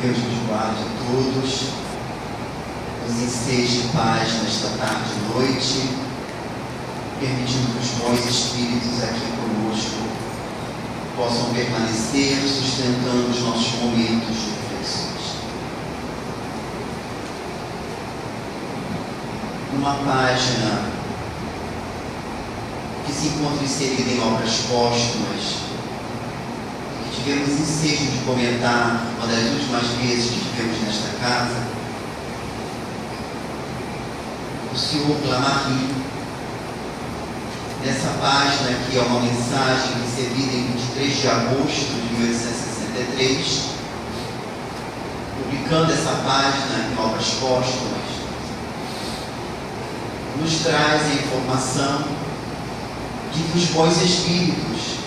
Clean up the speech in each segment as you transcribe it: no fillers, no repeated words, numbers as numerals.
Deus nos guarde a todos, nos enseje paz nesta tarde e noite, permitindo que os bons espíritos aqui conosco possam permanecer sustentando os nossos momentos de reflexões. Numa página que se encontra inserida em obras póstumas, que tivemos ensejo de comentar uma das últimas vezes que tivemos nesta casa, o senhor Clamarie, nessa página que é uma mensagem recebida em 23 de agosto de 1863, publicando essa página em obras póstumas, nos traz a informação de que os bons espíritos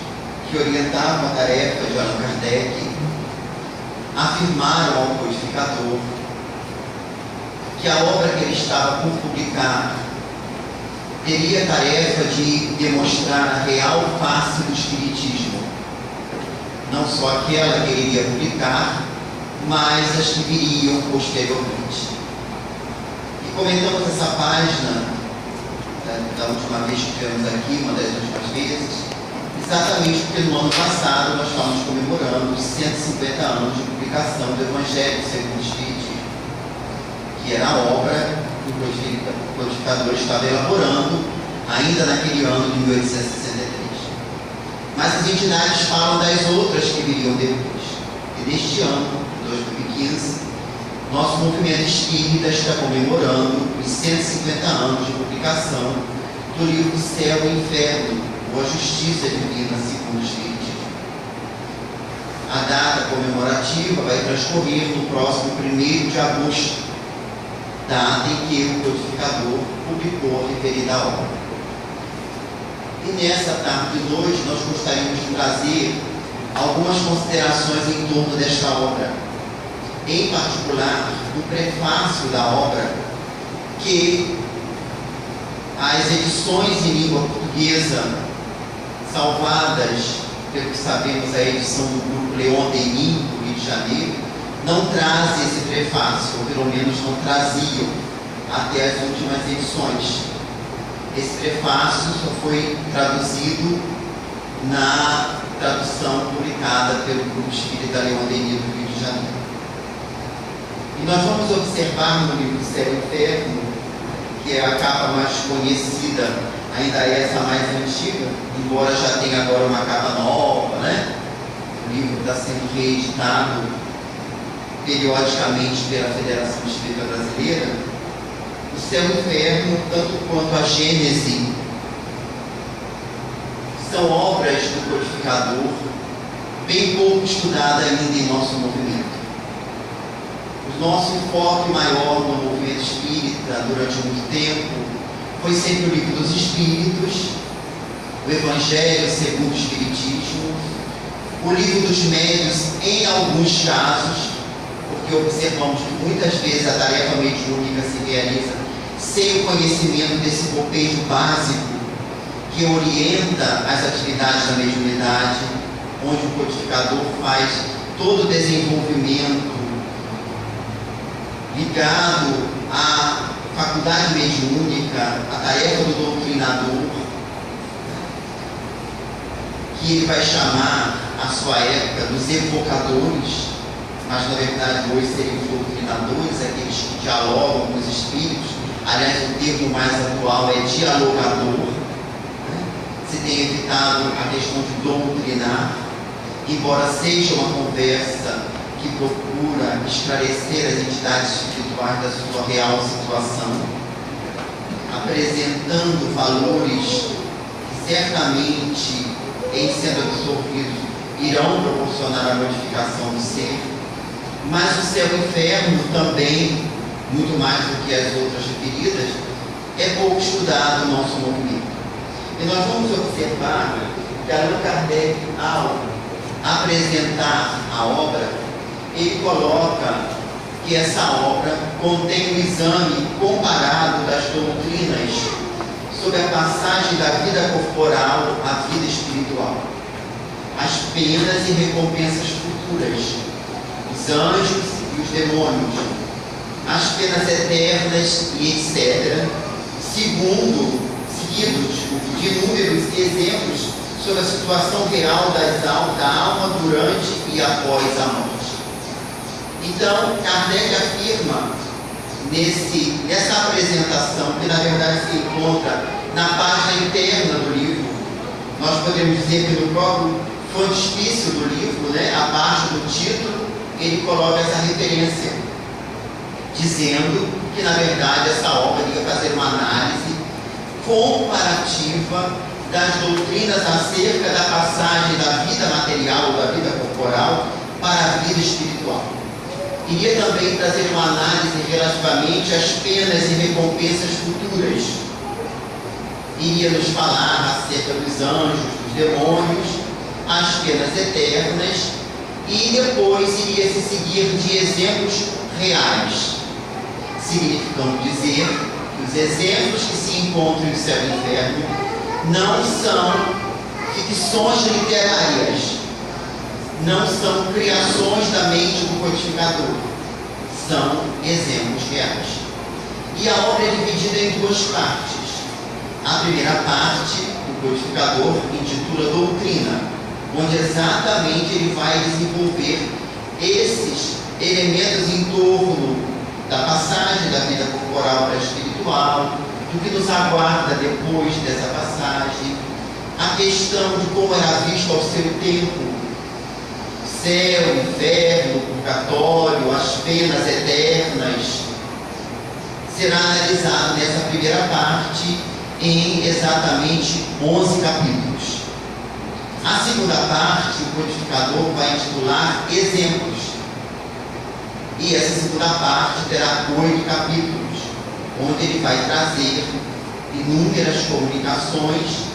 que orientavam a tarefa de Allan Kardec afirmaram ao codificador que a obra que ele estava por publicar teria a tarefa de demonstrar a real face do Espiritismo, não só aquela que ele iria publicar, mas as que viriam posteriormente. E comentamos essa página da última vez que tivemos aqui, uma das últimas vezes, exatamente porque no ano passado nós estávamos comemorando os 150 anos de publicação do Evangelho segundo o Espiritismo, que era a obra que o codificador estava elaborando ainda naquele ano de 1863. Mas as entidades falam das outras que viriam depois. E neste ano, 2015, nosso movimento espírita está comemorando os 150 anos de publicação do livro Céu e Inferno, ou A Justiça Divina segundo o Espiritismo. A data comemorativa vai transcorrer no próximo 1º de agosto, data em que o codificador publicou a referida obra. E nessa tarde e noite nós gostaríamos de trazer algumas considerações em torno desta obra, em particular do prefácio da obra, que as edições em língua portuguesa, salvadas, pelo que sabemos, a edição do grupo Leon Denis, do Rio de Janeiro, não trazem esse prefácio, ou pelo menos não traziam até as últimas edições. Esse prefácio só foi traduzido na tradução publicada pelo Grupo Espírita Leon Denis do Rio de Janeiro. E nós vamos observar no livro Céu e Inferno, que é a capa mais conhecida, ainda é essa mais antiga, embora já tenha agora uma capa nova, né? O livro está sendo reeditado periodicamente pela Federação Espírita Brasileira. O Céu e o Inferno, tanto quanto a Gênese, são obras do codificador bem pouco estudadas ainda em nosso movimento. O nosso enfoque maior no movimento espírita durante muito tempo foi sempre o Livro dos Espíritos, o Evangelho segundo o Espiritismo, o Livro dos Médiuns em alguns casos, porque observamos que muitas vezes a tarefa mediúnica se realiza sem o conhecimento desse copejo básico que orienta as atividades da mediunidade, onde o codificador faz todo o desenvolvimento ligado à faculdade mediúnica, à tarefa do doutrinador, que ele vai chamar à sua época dos evocadores, mas na verdade hoje seriam os doutrinadores, aqueles que dialogam com os espíritos. Aliás, o termo mais atual é dialogador. Se tem evitado a questão de doutrinar, embora seja uma conversa que procura esclarecer as entidades espirituais da sua real situação, apresentando valores que certamente, em sendo absorvidos, irão proporcionar a modificação do ser. Mas o Céu e o Inferno também, muito mais do que as outras referidas, é pouco estudado no nosso movimento. E nós vamos observar que Allan Kardec, ao apresentar a obra, ele coloca que essa obra contém um exame comparado das doutrinas sobre a passagem da vida corporal à vida espiritual, as penas e recompensas futuras, os anjos e os demônios, as penas eternas e etc., seguidos de inúmeros exemplos sobre a situação real da alma durante e após a morte. Então, Kardec afirma nessa apresentação, que na verdade se encontra na página interna do livro, nós podemos dizer que no próprio frontispício do livro, abaixo do título, ele coloca essa referência, dizendo que na verdade essa obra ia fazer uma análise comparativa das doutrinas acerca da passagem da vida material, da vida corporal, para a vida espiritual. Iria também trazer uma análise relativamente às penas e recompensas futuras. Iria nos falar acerca dos anjos, dos demônios, as penas eternas, e depois iria se seguir de exemplos reais, significando dizer que os exemplos que se encontram no céu e no inferno não são ficções literárias, não são criações da mente do codificador, são exemplos reais. E a obra é dividida em duas partes. A primeira parte, o codificador intitula Doutrina, onde exatamente ele vai desenvolver esses elementos em torno da passagem da vida corporal para a espiritual, do que nos aguarda depois dessa passagem, a questão de como era visto ao seu tempo céu, inferno, purgatório, as penas eternas, será analisado nessa primeira parte em exatamente 11 capítulos. A segunda parte, o codificador vai intitular Exemplos. E essa segunda parte terá 8 capítulos, onde ele vai trazer inúmeras comunicações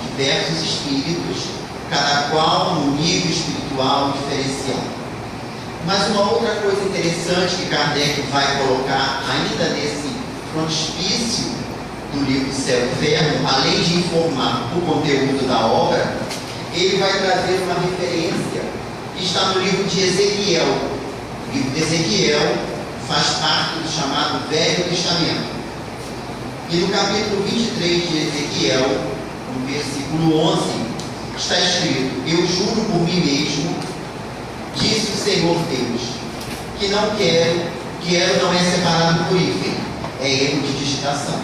de diversos espíritos, cada qual no nível espiritual diferenciado. Mas uma outra coisa interessante que Kardec vai colocar ainda nesse frontispício do livro Céu e Inferno, além de informar o conteúdo da obra, ele vai trazer uma referência que está no livro de Ezequiel. O livro de Ezequiel faz parte do chamado Velho Testamento. E no capítulo 23 de Ezequiel, no versículo 11, está escrito: eu juro por mim mesmo, disse o Senhor Deus, que não quero não é separado por hífen, é erro de digitação,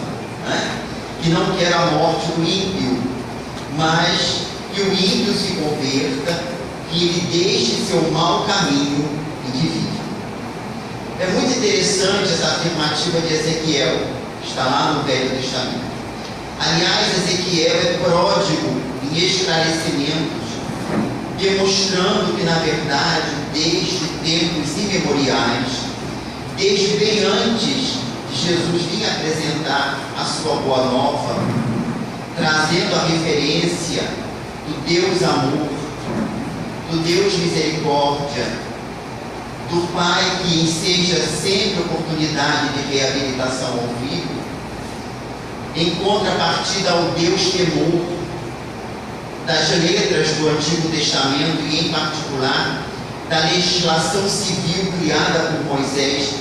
que não quero a morte do ímpio, mas que o ímpio se converta, que ele deixe seu mau caminho e que viva. É muito interessante essa afirmativa de Ezequiel, está lá no Velho Testamento. Aliás, Ezequiel é pródigo em esclarecimentos, demonstrando que, na verdade, desde tempos imemoriais, desde bem antes de Jesus vir apresentar a sua boa nova, trazendo a referência do Deus amor, do Deus misericórdia, do Pai que enseja sempre oportunidade de reabilitação ao vivo, em contrapartida ao Deus temor, das letras do Antigo Testamento e, em particular, da legislação civil criada por Moisés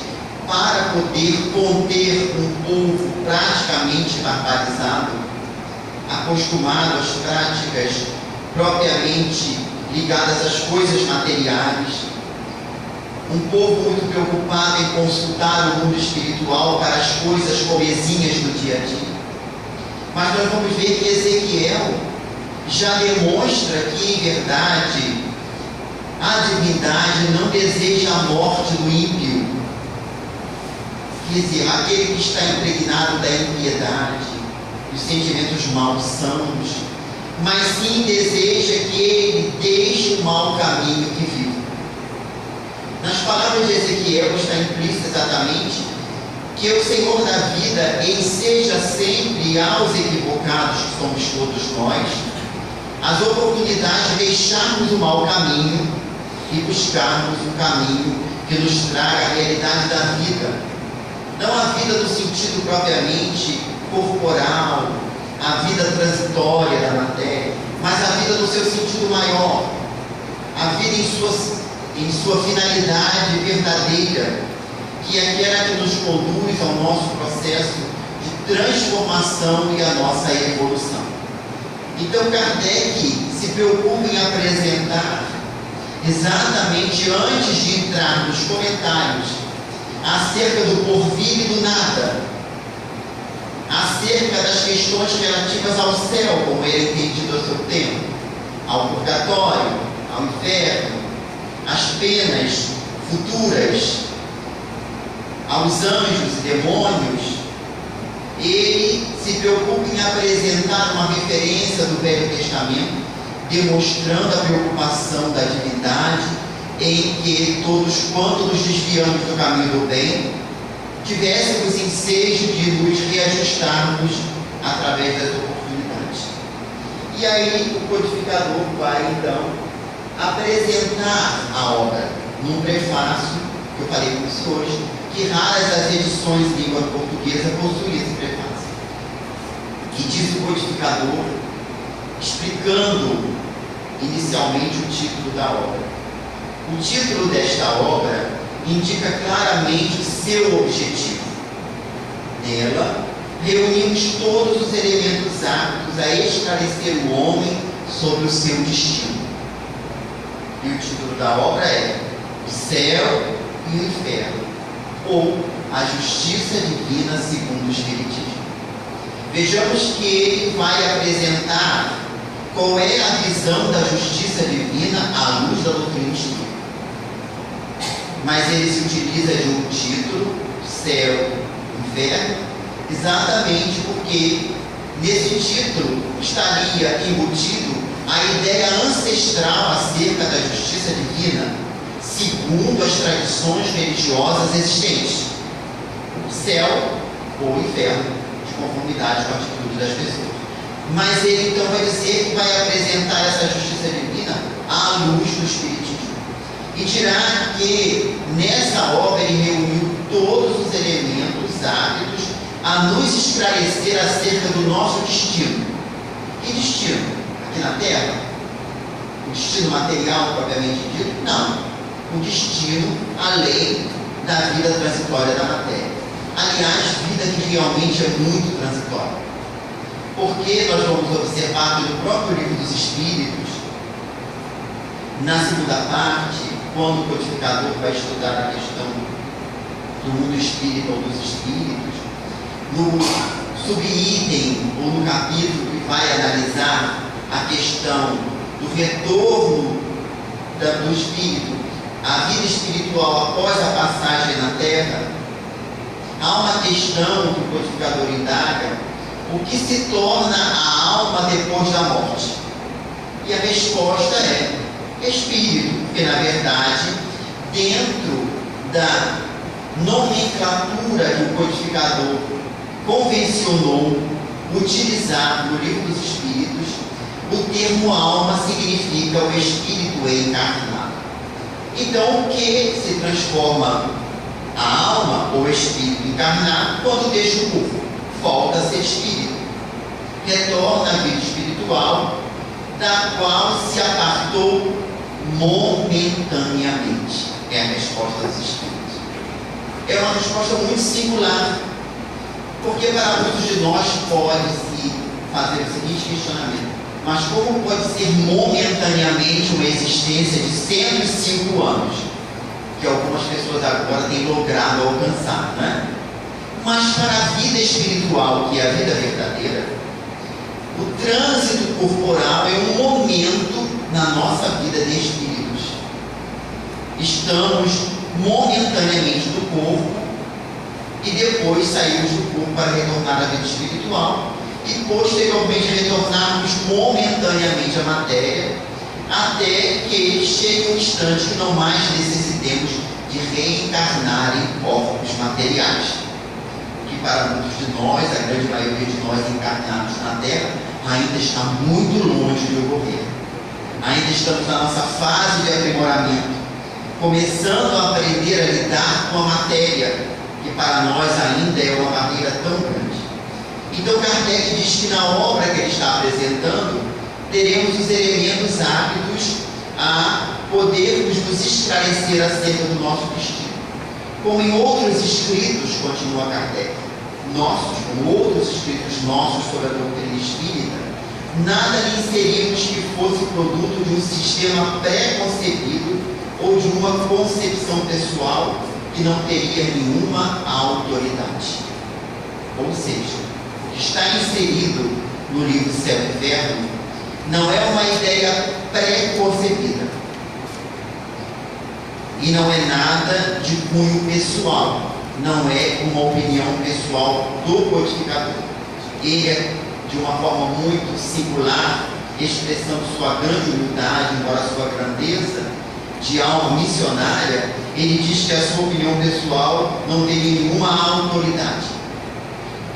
para poder conter um povo praticamente barbarizado, acostumado às práticas propriamente ligadas às coisas materiais, um povo muito preocupado em consultar o mundo espiritual para as coisas comezinhas do dia a dia. Mas nós vamos ver que Ezequiel já demonstra que, em verdade, a divindade não deseja a morte do ímpio, quer dizer, aquele que está impregnado da impiedade, dos sentimentos malsãos, mas sim deseja que ele deixe o mau caminho que vive. Nas palavras de Ezequiel está implícito exatamente que o Senhor da vida enseja sempre aos equivocados, que somos todos nós, as oportunidades de deixarmos o mau caminho e buscarmos um caminho que nos traga a realidade da vida. Não a vida no sentido propriamente corporal, a vida transitória da matéria, mas a vida no seu sentido maior, a vida em em sua finalidade verdadeira, que é aquela que nos conduz ao nosso processo de transformação e à nossa evolução. Então Kardec se preocupa em apresentar, exatamente antes de entrar nos comentários acerca do porvir e do nada, acerca das questões relativas ao céu, como ele é entendido ao seu tempo, ao purgatório, ao inferno, às penas futuras, aos anjos e demônios, ele se preocupa em apresentar uma referência do Velho Testamento, demonstrando a preocupação da divindade em que todos quanto nos desviamos do caminho do bem, tivéssemos ensejo de nos reajustarmos através das oportunidades. E aí o codificador vai então apresentar a obra num prefácio, que eu falei com isso hoje, que raras as edições em língua portuguesa possuem esse prefácio. E diz o codificador, explicando inicialmente o título da obra. O título desta obra indica claramente o seu objetivo. Nela, reunimos todos os elementos aptos a esclarecer o homem sobre o seu destino. E o título da obra é O Céu e o Inferno, ou A Justiça Divina segundo o Espiritismo. Vejamos que ele vai apresentar qual é a visão da justiça divina à luz da doutrina espírita. Mas ele se utiliza de um título, Céu e Inferno, exatamente porque nesse título estaria embutido a ideia ancestral acerca da justiça divina, segundo as tradições religiosas existentes. O céu ou o inferno, de conformidade com a atitude das pessoas. Mas ele então vai dizer que vai apresentar essa justiça divina à luz do Espiritismo. E dirá que nessa obra ele reuniu todos os elementos aptos a nos esclarecer acerca do nosso destino. Que destino? Aqui na Terra? O destino material propriamente dito? Não. O destino além da vida transitória da matéria. Aliás, vida que realmente é muito transitória. Porque nós vamos observar que no próprio Livro dos Espíritos, na segunda parte, quando o codificador vai estudar a questão do mundo espírita ou dos espíritos, no subitem ou no capítulo que vai analisar a questão do retorno do espírito à vida espiritual após a passagem na Terra, há uma questão que o codificador indaga: o que se torna a alma depois da morte? E a resposta é espírito, porque na verdade, dentro da nomenclatura que o codificador convencionou utilizar no Livro dos Espíritos, o termo alma significa o espírito encarnado. Então, o que se transforma a alma ou espírito encarnado quando deixa o corpo? Volta a ser espírito, retorna à vida espiritual, da qual se apartou momentaneamente. É a resposta dos espíritos. É uma resposta muito singular, porque para muitos de nós pode-se fazer o seguinte questionamento: mas como pode ser momentaneamente uma existência de 105 anos, que algumas pessoas agora têm logrado alcançar, né? Mas para a vida espiritual, que é a vida verdadeira, o trânsito corporal é um momento na nossa vida de espíritos. Estamos momentaneamente do corpo e depois saímos do corpo para retornar à vida espiritual e posteriormente retornarmos momentaneamente à matéria, até que chegue um instante que não mais necessitemos de reencarnar em corpos materiais. Que para muitos de nós, a grande maioria de nós encarnados na Terra, ainda está muito longe de ocorrer. Ainda estamos na nossa fase de aprimoramento, começando a aprender a lidar com a matéria, que para nós ainda é uma barreira tão grande. Então Kardec diz que na obra que ele está apresentando, teremos os elementos aptos a podermos nos esclarecer acerca do nosso destino. Como em outros escritos, continua Kardec, como outros escritos nossos sobre a doutrina espírita, nada lhe inserimos que fosse produto de um sistema pré-concebido ou de uma concepção pessoal que não teria nenhuma autoridade. Ou seja, o que está inserido no livro Céu e Inferno não é uma ideia pré-concebida e não é nada de cunho pessoal, não é uma opinião pessoal do codificador. Ele é, de uma forma muito singular, expressando sua grande humildade, embora sua grandeza de alma missionária, ele diz que a sua opinião pessoal não tem nenhuma autoridade.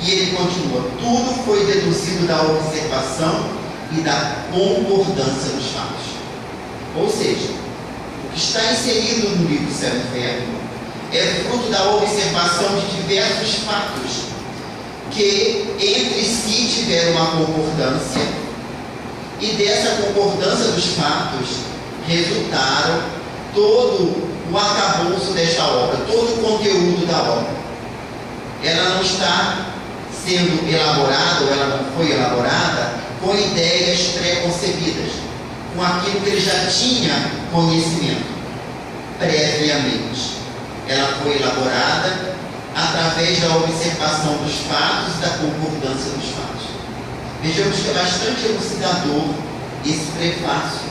E ele continua: tudo foi deduzido da observação e da concordância dos fatos. Ou seja, o que está inserido no livro Céu e Inferno é fruto da observação de diversos fatos que entre si tiveram uma concordância, e dessa concordância dos fatos resultaram todo o arcabouço desta obra, todo o conteúdo da obra. Ela não está sendo elaborada, ou ela não foi elaborada com ideias pré-concebidas, com aquilo que ele já tinha conhecimento previamente. Ela foi elaborada através da observação dos fatos e da concordância dos fatos. Vejamos que é bastante elucidador esse prefácio,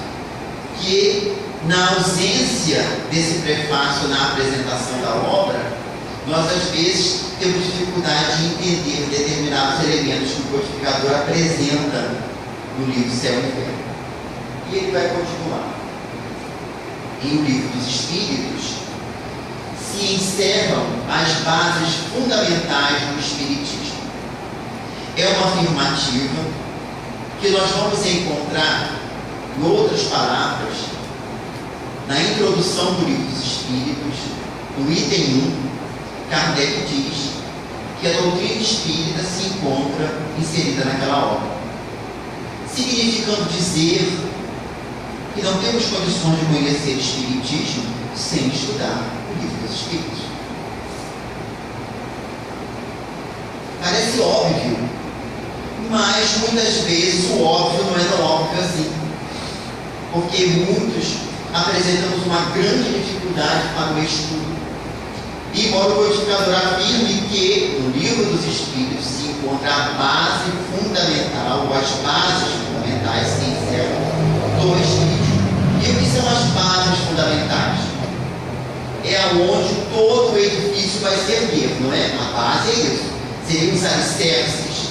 que na ausência desse prefácio na apresentação da obra, nós às vezes temos dificuldade de entender determinados elementos que o codificador apresenta no livro Céu e Inferno. E ele vai continuar. Em O Livro dos Espíritos se encerram as bases fundamentais do Espiritismo. É uma afirmativa que nós vamos encontrar, em outras palavras, na introdução do Livro dos Espíritos, no item 1, Kardec diz que a doutrina espírita se encontra inserida naquela obra, significando dizer que não temos condições de conhecer o Espiritismo sem estudar o Livro dos Espíritos. Parece óbvio, mas muitas vezes o óbvio não é tão óbvio assim, porque muitos apresentamos uma grande dificuldade para o estudo. E embora o codificador afirme que no Livro dos Espíritos se encontra a base fundamental, ou as bases fundamentais se encerram do Espiritismo. E o que são as bases fundamentais? É aonde todo o edifício vai se erguer, não é? A base é isso. Seriam os alicerces,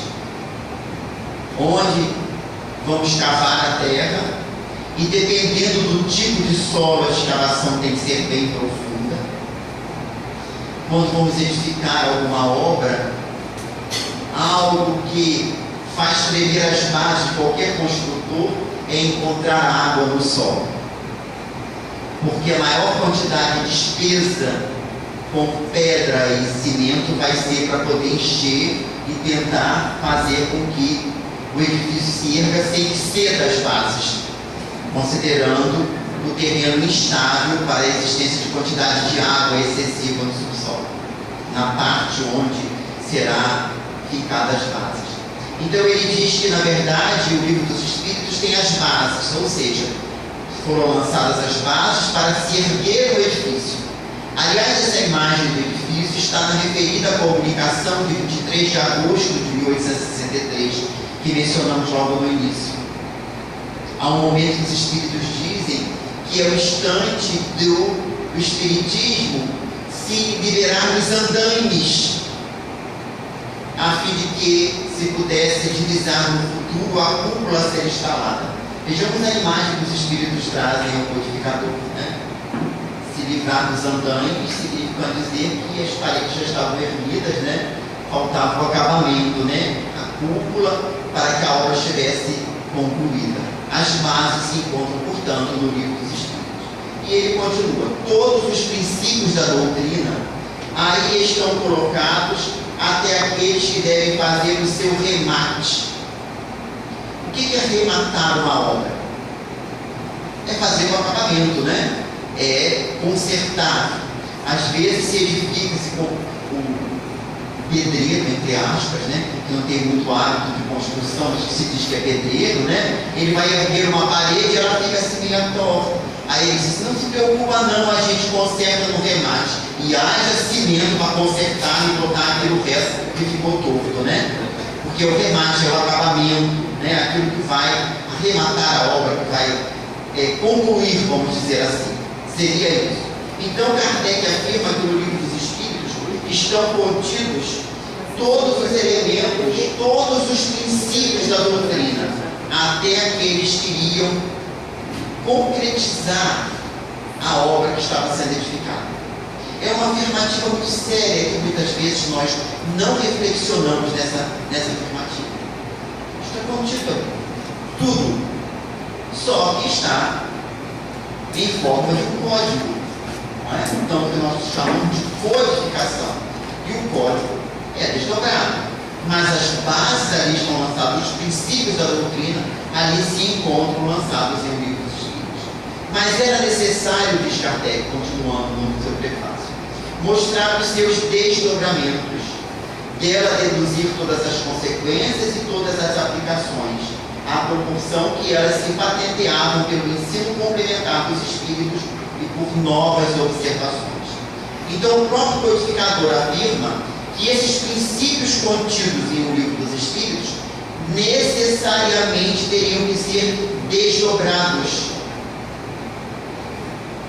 onde vamos cavar a terra, e dependendo do tipo de solo, a escavação tem que ser bem profunda. Quando vamos edificar alguma obra, algo que faz tremer as bases de qualquer construtor é encontrar água no solo. Porque a maior quantidade de despesa com pedra e cimento vai ser para poder encher e tentar fazer com que o edifício se erga sem que ceda as bases, considerando o terreno instável para a existência de quantidade de água excessiva no subsolo, na parte onde será ficadas as bases. Então ele diz que, na verdade, o Livro dos Espíritos tem as bases, ou seja, foram lançadas as bases para se erguer o edifício. Aliás, essa imagem do edifício está na referida comunicação de 23 de agosto de 1863, que mencionamos logo no início. Há um momento que os Espíritos dizem que é o instante do Espiritismo se liberar dos andaimes, a fim de que se pudesse divisar no futuro a cúpula a ser instalada. Vejamos a imagem que os Espíritos trazem ao codificador, né? Se livrar dos andaimes significa dizer que as paredes já estavam erguidas, né? Faltava o acabamento, né? A cúpula, para que a obra estivesse concluída. As bases se encontram, portanto, no Livro dos Espíritos. E ele continua: todos os princípios da doutrina aí estão colocados, até aqueles que devem fazer o seu remate. O que é rematar uma obra? É fazer o acabamento. acabamento, né? É consertar. Às vezes se edifica-se com o pedreiro, entre aspas, né? Que não tem muito hábito de construção, mas que se diz que é pedreiro, né? Ele vai erguer uma parede e ela fica assim meio torta. Aí ele diz, não se preocupa não, a gente conserta no remate. E haja cimento para consertar e botar aquilo resto que ficou torto, né? Porque o remate é o acabamento, né? Aquilo que vai arrematar a obra, que vai concluir, vamos dizer assim. Seria isso. Então Kardec afirma que no Livro dos Espíritos estão contidos todos os elementos, todos os princípios da doutrina, até aqueles que iriam concretizar a obra que estava sendo edificada. É uma afirmativa muito séria que muitas vezes nós não reflexionamos nessa afirmativa. Está contido ali. Tudo. Só que está em forma de um código. Não é? Então, o que nós chamamos de codificação. E o código é desdobrado. Mas as bases ali estão lançadas, os princípios da doutrina ali se encontram lançados em livros dos Espíritos. Mas era necessário, diz Kardec, continuando no seu prefácio, mostrar os seus desdobramentos, dela deduzir todas as consequências e todas as aplicações, à proporção que elas se patenteavam pelo ensino complementar dos Espíritos e por novas observações. Então, o próprio codificador afirma que esses princípios contidos em O Livro dos Espíritos necessariamente teriam que ser desdobrados,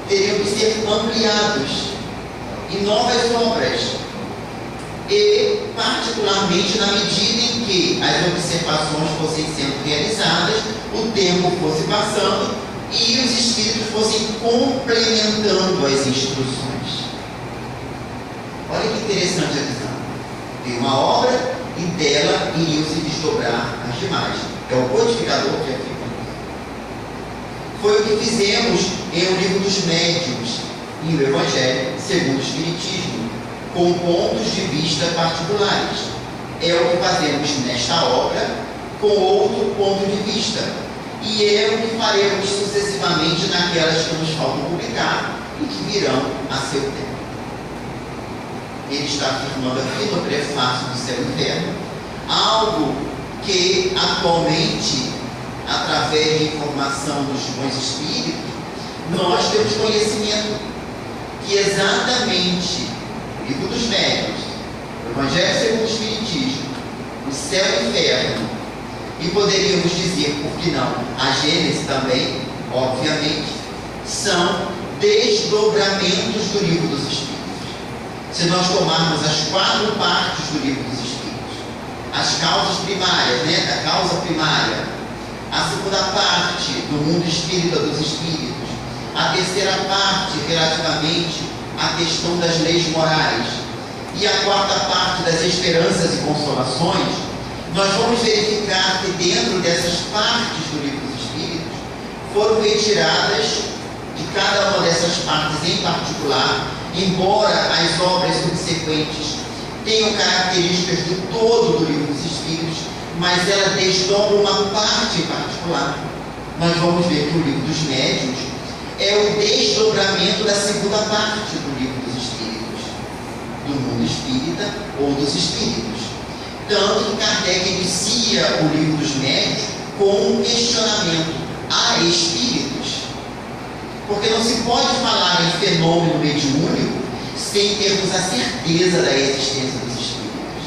teriam que ser ampliados em novas obras, e particularmente na medida em que as observações fossem sendo realizadas, o tempo fosse passando e os Espíritos fossem complementando as instruções. Olha que interessante a visão. Tem uma obra e dela iriam se desdobrar as demais. É o codificador que afirma. Foi o que fizemos em O Livro dos Médiuns, em O Evangelho segundo o Espiritismo, com pontos de vista particulares. É o que fazemos nesta obra com outro ponto de vista. E é o que faremos sucessivamente naquelas que nos faltam publicar e que virão a seu tempo. Ele está afirmando aqui no prefácio do Céu e Inferno algo que atualmente, através de informação dos bons espíritos, nós temos conhecimento que exatamente o Livro dos Médiuns, o Evangelho segundo o Espiritismo, o Céu e o Inferno, e poderíamos dizer, por que não, a Gênese também, obviamente, são desdobramentos do Livro dos Espíritos. Se nós tomarmos as 4 partes do Livro dos Espíritos, as causas primárias, né, da causa primária, a segunda parte do mundo espírita dos espíritos, a terceira parte relativamente à questão das leis morais e a quarta parte das esperanças e consolações, nós vamos verificar que dentro dessas partes do Livro dos Espíritos foram retiradas de cada uma dessas partes em particular, embora as obras subsequentes tenham características do todo do Livro dos Espíritos, mas ela desdobra uma parte em particular. Nós vamos ver que o Livro dos Médiuns é o desdobramento da segunda parte do Livro dos Espíritos, do mundo espírita ou dos espíritos. Tanto que Kardec inicia o Livro dos Médiuns com um questionamento a espíritos. Porque não se pode falar em fenômeno mediúnico sem termos a certeza da existência dos espíritos.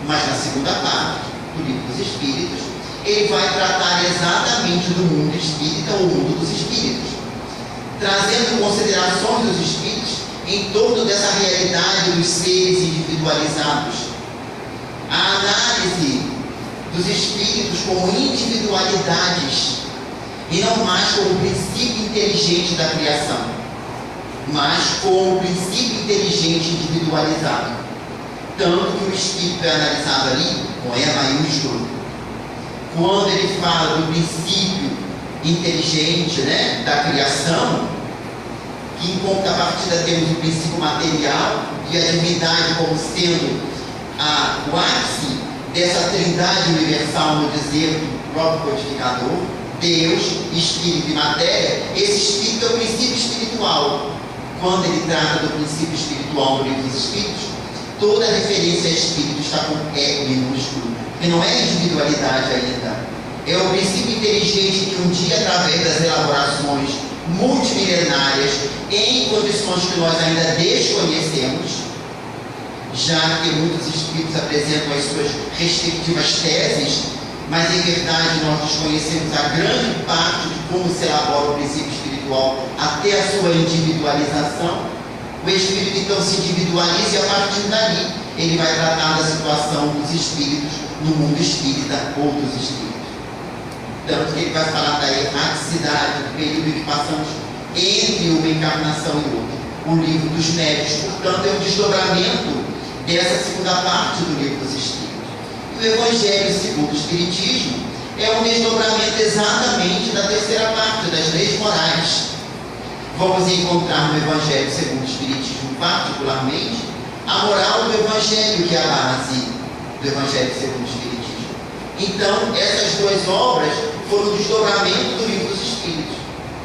Mas na segunda parte do Livro dos Espíritos, ele vai tratar exatamente do mundo espírita ou mundo dos espíritos, trazendo considerações dos espíritos em torno dessa realidade dos seres individualizados. A análise dos espíritos como individualidades e não mais como princípio inteligente da criação, mas como princípio inteligente individualizado. Tanto que o espírito é analisado ali, com E maiúsculo, quando ele fala do princípio inteligente, né, da criação, que em contrapartida temos o princípio material e a divindade como sendo o ápice dessa trindade universal, no dizer do próprio codificador, Deus, espírito e matéria, esse espírito é o princípio espiritual. Quando ele trata do princípio espiritual no livro dos Espíritos, toda referência a espírito está com E minúsculo, porque não é individualidade ainda. É o princípio inteligente que um dia, através das elaborações multimilenárias, em condições que nós ainda desconhecemos, já que muitos espíritos apresentam as suas respectivas teses, mas em verdade nós desconhecemos a grande parte de como se elabora o princípio espiritual até a sua individualização. O espírito então se individualiza e a partir dali ele vai tratar da situação dos espíritos no mundo espírita ou dos espíritos. Tanto que ele vai falar da erraticidade, do período em que passamos entre uma encarnação e outra. O livro dos médios, portanto, é um desdobramento dessa segunda parte do livro dos Espíritos. E o Evangelho segundo o Espiritismo é um desdobramento exatamente da terceira parte, das leis morais. Vamos encontrar no Evangelho segundo o Espiritismo, particularmente, a moral do Evangelho, que é a base do Evangelho segundo o Espiritismo. Então, essas duas obras foram o desdobramento do livro dos Espíritos.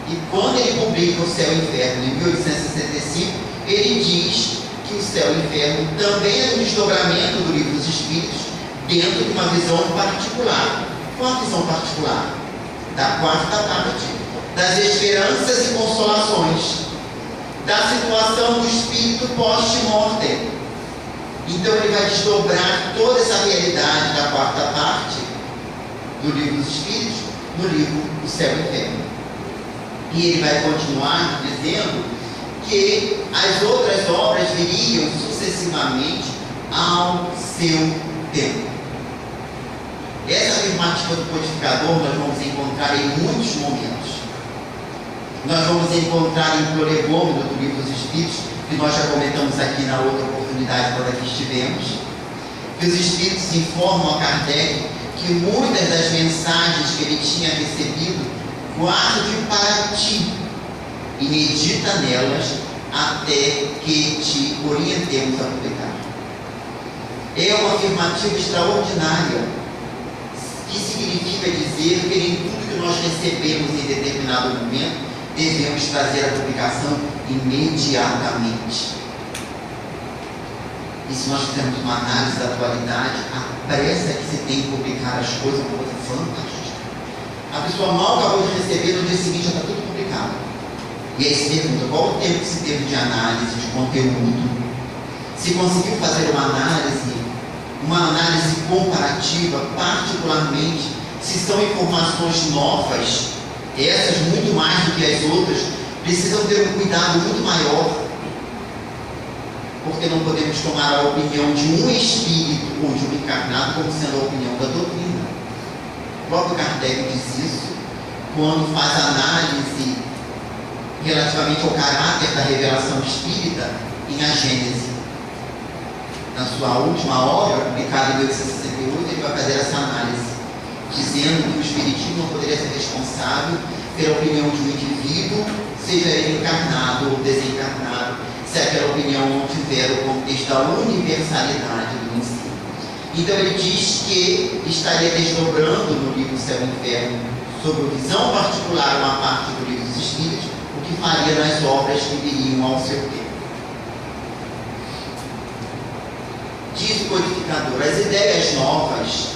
E quando ele publica o Céu e o Inferno, em 1865, ele diz que o Céu e o Inferno também é um desdobramento do livro dos Espíritos dentro de uma visão particular. Qual a visão particular? Da quarta parte, das esperanças e consolações, da situação do espírito post-mortem. Então ele vai desdobrar toda essa realidade da quarta parte do livro dos Espíritos no livro O Céu e o Inferno. E ele vai continuar dizendo que as outras obras viriam sucessivamente ao seu tempo. Essa afirmativa do codificador nós vamos encontrar em muitos momentos. Nós vamos encontrar em Prolegômeno do livro dos Espíritos, que nós já comentamos aqui na outra oportunidade quando aqui estivemos, que os Espíritos informam a Kardec que muitas das mensagens que ele tinha recebido, guarde para ti e medita nelas até que te orientemos a publicar. É uma afirmativa extraordinária, que significa dizer que nem tudo que nós recebemos em determinado momento devemos trazer a publicação imediatamente. E se nós fizermos uma análise da atualidade, a pressa que se tem em publicar as coisas é uma coisa fantástica. A pessoa mal acabou de receber, no dia seguinte já está tudo publicado. E aí se pergunta, qual o tempo que se teve de análise, de conteúdo? Se conseguiu fazer uma análise comparativa, particularmente se são informações novas, essas muito mais do que as outras, precisam ter um cuidado muito maior, porque não podemos tomar a opinião de um espírito ou de um encarnado como sendo a opinião da doutrina. O próprio Kardec diz isso quando faz análise relativamente ao caráter da revelação espírita em A Gênese. Na sua última obra, publicada em 1868, ele vai fazer essa análise, dizendo que o Espiritismo não poderia ser responsável pela opinião de um indivíduo, seja ele encarnado ou desencarnado, se aquela opinião não tiver o contexto da universalidade do ensino. Então ele diz que estaria desdobrando no livro Céu e Inferno, sob a visão particular, uma parte do livro dos Espíritos, o que faria nas obras que viriam ao seu tempo. Diz o codificador, as ideias novas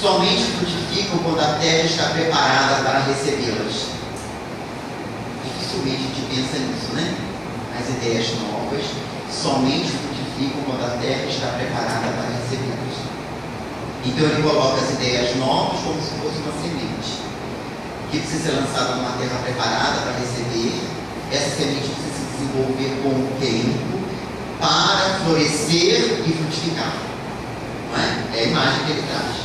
somente frutificam quando a terra está preparada para recebê-las. Dificilmente a gente pensa nisso, né? As ideias novas somente frutificam quando a terra está preparada para recebê-las. Então ele coloca as ideias novas como se fosse uma semente, que precisa ser lançada numa terra preparada para receber. Essa semente precisa se desenvolver com o tempo para florescer e frutificar. Não é? É a imagem que ele traz.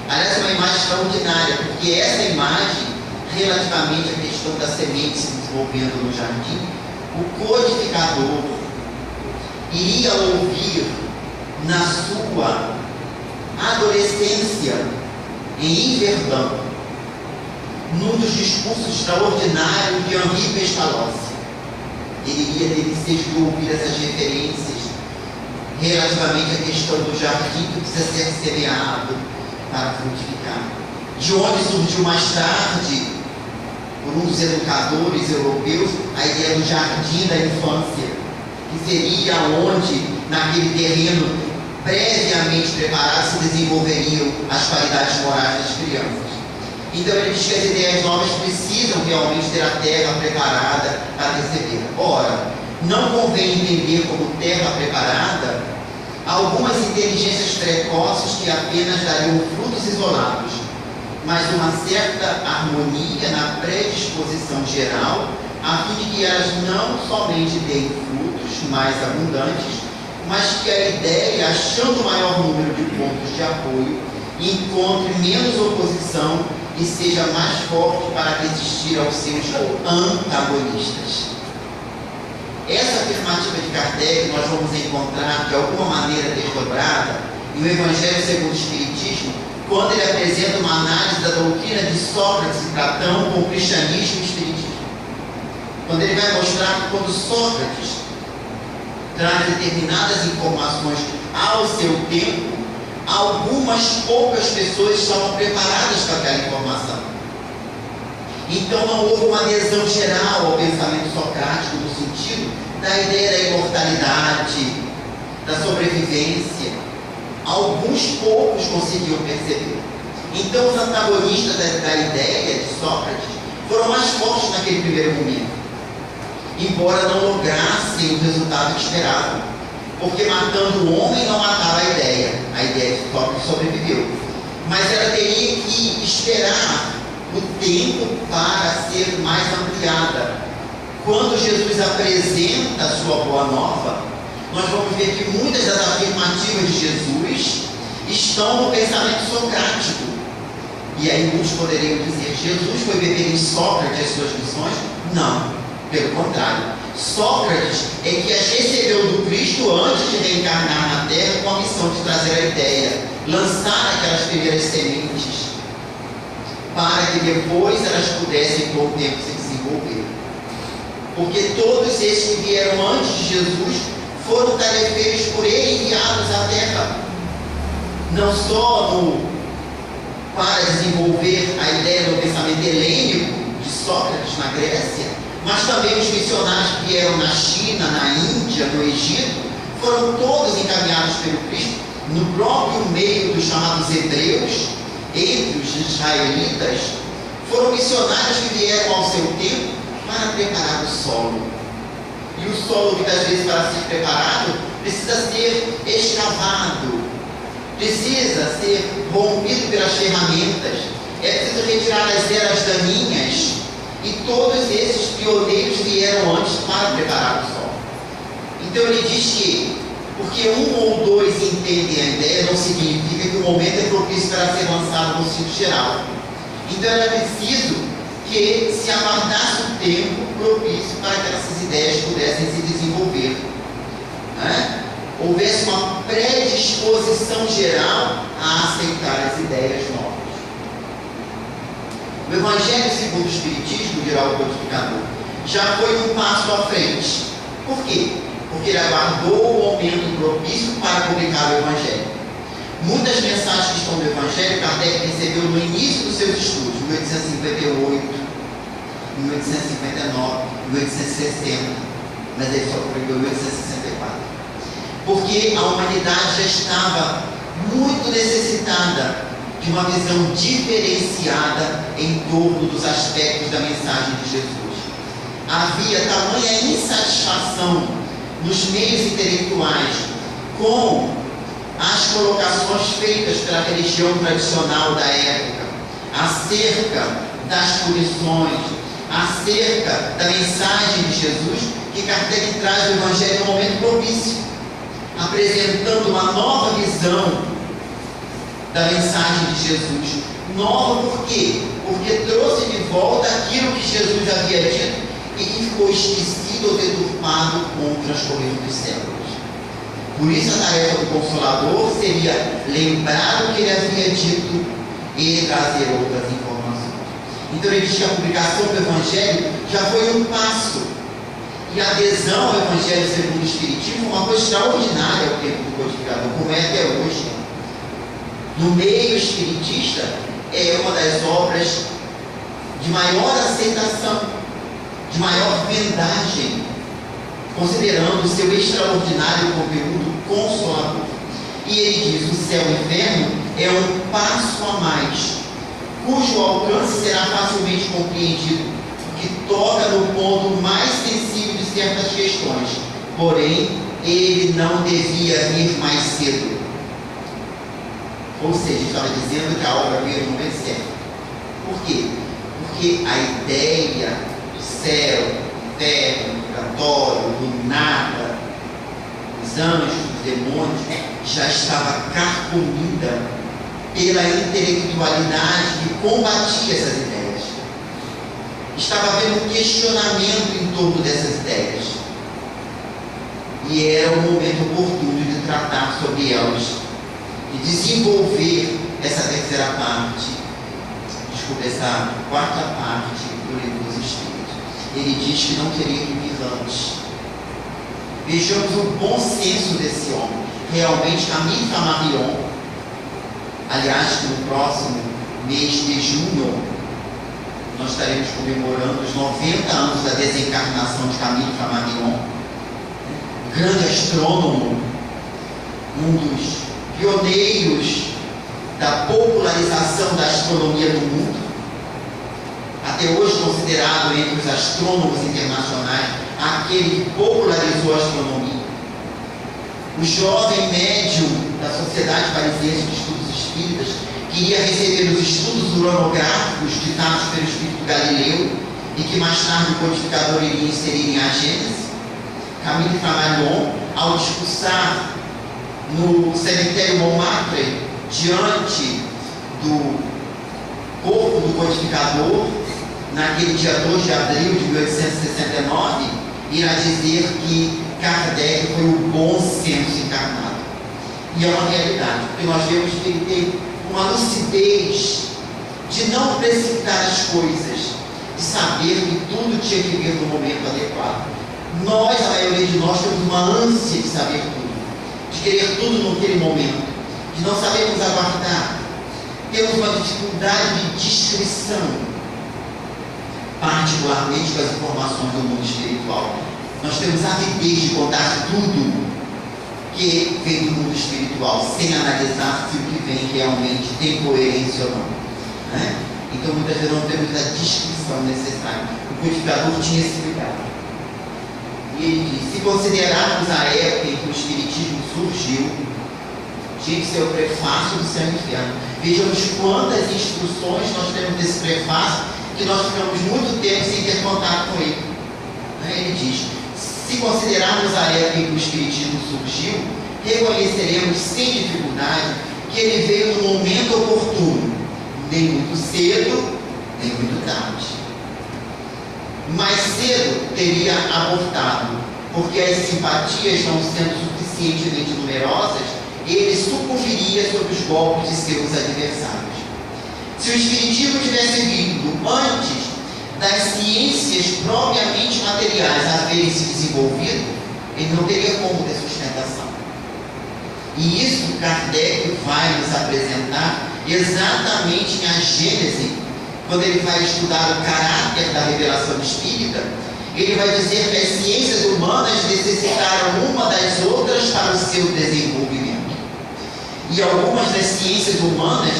Aliás, é uma imagem extraordinária, porque essa imagem, relativamente à questão da semente se desenvolvendo no jardim, o codificador iria ouvir na sua adolescência em Verdun, num dos discursos extraordinários de Henri Pestalozzi. Ele iria ter desejo de ouvir essas referências relativamente à questão do jardim que precisa ser semeado para frutificar. De onde surgiu mais tarde por um dos educadores europeus, a ideia do jardim da infância, que seria onde, naquele terreno previamente preparado, se desenvolveriam as qualidades morais das crianças. Então ele diz que as ideias novas precisam realmente ter a terra preparada para receber. Ora, não convém entender como terra preparada algumas inteligências precoces que apenas dariam frutos isolados, mas uma certa harmonia na predisposição geral, a fim de que elas não somente deem frutos mais abundantes, mas que a ideia, achando maior número de pontos de apoio, encontre menos oposição e seja mais forte para resistir aos seus antagonistas. Essa afirmativa de Kardec nós vamos encontrar de alguma maneira desdobrada no Evangelho segundo o Espiritismo, quando ele apresenta uma análise da doutrina de Sócrates e Platão com o cristianismo e o espiritismo. Quando ele vai mostrar que quando Sócrates traz determinadas informações ao seu tempo, algumas poucas pessoas estavam preparadas para aquela informação. Então não houve uma adesão geral ao pensamento socrático no sentido da ideia da imortalidade, da sobrevivência. Alguns poucos conseguiam perceber. Então os antagonistas da ideia de Sócrates foram mais fortes naquele primeiro momento, embora não lograssem o resultado esperado, porque matando o homem não matava a ideia de Sócrates sobreviveu, mas ela teria que esperar o tempo para ser mais ampliada. Quando Jesus apresenta a sua boa nova, nós vamos ver que muitas das afirmativas de Jesus estão no pensamento socrático. E aí muitos poderiam dizer, Jesus foi beber em Sócrates as suas lições? Não, pelo contrário. Sócrates é que as recebeu do Cristo antes de reencarnar na Terra com a missão de trazer a ideia, lançar aquelas primeiras sementes, para que depois elas pudessem com o tempo se desenvolver. Porque todos esses que vieram antes de Jesus foram tarefeiros por ele enviados à Terra, não só para desenvolver a ideia do pensamento helênico de Sócrates na Grécia, mas também os missionários que vieram na China, na Índia, no Egito, foram todos encaminhados pelo Cristo no próprio meio dos chamados hebreus, entre os israelitas. Foram missionários que vieram ao seu tempo para preparar o solo. E o solo, muitas vezes, para ser preparado, precisa ser escavado, precisa ser rompido pelas ferramentas, é preciso retirar as eras daninhas, e todos esses pioneiros vieram antes para preparar o solo. Então ele diz que, porque um ou dois entendem a ideia, não significa que o momento é propício para ser lançado no sentido geral. Então era preciso que se aguardasse o tempo propício para que essas ideias pudessem se desenvolver, né? Houvesse uma predisposição geral a aceitar as ideias novas. O Evangelho segundo o Espiritismo, dirá o codificador, já foi um passo à frente. Por quê? Porque ele aguardou o momento propício para publicar o Evangelho. Muitas mensagens que estão no Evangelho, Kardec recebeu no início dos seus estudos, em 1858, em 1859, em 1860, mas ele só publicou em 1864. Porque a humanidade já estava muito necessitada de uma visão diferenciada em torno dos aspectos da mensagem de Jesus. Havia tamanha insatisfação nos meios intelectuais com as colocações feitas pela religião tradicional da época acerca das punições, acerca da mensagem de Jesus, que Kardec traz o Evangelho no momento propício, apresentando uma nova visão da mensagem de Jesus. Nova por quê? Porque trouxe de volta aquilo que Jesus havia dito e que ficou esquecido ou deturpado com o transcorrer dos séculos. Por isso a tarefa do Consolador seria lembrar o que ele havia dito e trazer outras informações. Então ele diz que a publicação do Evangelho já foi um passo, e a adesão ao Evangelho segundo o Espiritismo é uma coisa extraordinária ao tempo do codificador, como é até hoje. No meio espiritista, é uma das obras de maior aceitação, de maior vendagem, considerando o seu extraordinário conteúdo consolador. E ele diz: o céu e o inferno é um passo a mais, cujo alcance será facilmente compreendido, que toca no ponto mais sensível de certas questões. Porém, ele não devia vir mais cedo. Ou seja, estava dizendo que a obra veio no momento certo. Por quê? Porque a ideia do céu, inferno, purgatório, do nada, os anjos, os demônios, já estava carcomida pela intelectualidade que combatia essas ideias. Estava havendo um questionamento em torno dessas ideias. E era o momento oportuno de tratar sobre elas, de desenvolver essa terceira parte, essa quarta parte do livro dos Espíritos. Ele diz que não teria que vir antes. Vejamos o bom senso desse homem. Realmente, Camille Flammarion, aliás, que no próximo mês de junho, nós estaremos comemorando os 90 anos da desencarnação de Camille Flammarion, grande astrônomo, um dos pioneiros da popularização da astronomia no mundo, até hoje considerado entre os astrônomos internacionais aquele que popularizou a astronomia. O jovem médium da Sociedade Parisiense de Estudos Espíritas queria receber os estudos uranográficos ditados pelo Espírito Galileu e que mais tarde o codificador iria inserir em A Gênese. Camille Flammarion, ao discursar no cemitério Montmartre, diante do corpo do codificador, naquele dia 2 de abril de 1869, irá dizer que Kardec foi o bom senso encarnado. E é uma realidade, porque nós vemos que ele teve uma lucidez de não precipitar as coisas, de saber que tudo tinha que vir no momento adequado. Nós, a maioria de nós, temos uma ânsia de saber tudo, de querer tudo naquele momento, de não sabermos aguardar. Temos uma dificuldade de discrição, particularmente com as informações do mundo espiritual. Nós temos avidez de contar tudo que vem do mundo espiritual, sem analisar se o que vem realmente tem coerência ou não, né? Então muitas vezes não temos a descrição necessária. O codificador tinha esse cuidado. E ele diz: se considerarmos a época em que o Espiritismo surgiu, tinha que ser o prefácio do Céu e Inferno. Vejamos quantas instruções nós temos desse prefácio, que nós ficamos muito tempo sem ter contato com ele. Ele diz: se considerarmos a época em que o Espiritismo surgiu, reconheceremos sem dificuldade que ele veio no momento oportuno, nem muito cedo, nem muito tarde. Mais cedo teria abortado, porque as simpatias não sendo suficientemente numerosas, ele sucumbiria sob os golpes de seus adversários. Se o Espiritismo tivesse vindo antes das ciências propriamente materiais haverem se desenvolvido, ele não teria como ter sustentação. E isso Kardec vai nos apresentar exatamente em A Gênese, quando ele vai estudar o caráter da revelação espírita. Ele vai dizer que as ciências humanas necessitaram uma das outras para o seu desenvolvimento. E algumas das ciências humanas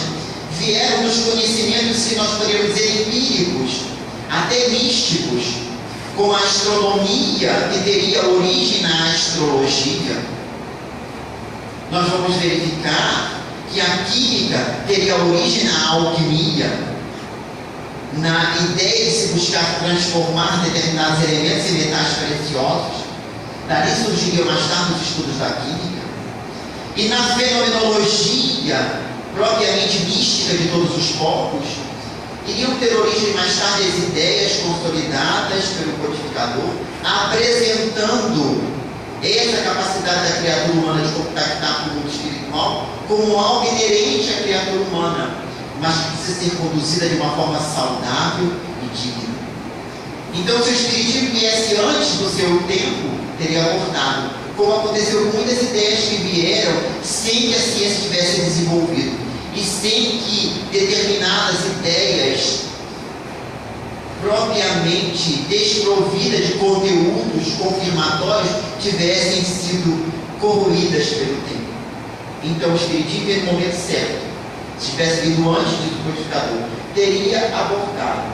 vieram dos conhecimentos, que nós poderíamos dizer, empíricos, até místicos, como a astronomia, que teria origem na astrologia. Nós vamos verificar que a química teria origem na alquimia, na ideia de se buscar transformar determinados elementos em metais preciosos. Dali surgiriam mais tarde os estudos da química. E na fenomenologia propriamente mística de todos os povos, iriam ter origem mais tarde as ideias consolidadas pelo codificador, apresentando essa capacidade da criatura humana de contactar com o mundo espiritual como algo inerente à criatura humana, mas que precisa ser conduzida de uma forma saudável e digna. Então, se o Espiritismo viesse antes do seu tempo, teria abortado, como aconteceu com muitas ideias que vieram sem que a ciência tivesse desenvolvido, e sem que determinadas ideias propriamente desprovida de conteúdos confirmatórios, tivessem sido corroídas pelo tempo. Então o Espiritismo, no momento certo, se tivesse vindo antes do codificador, teria abortado,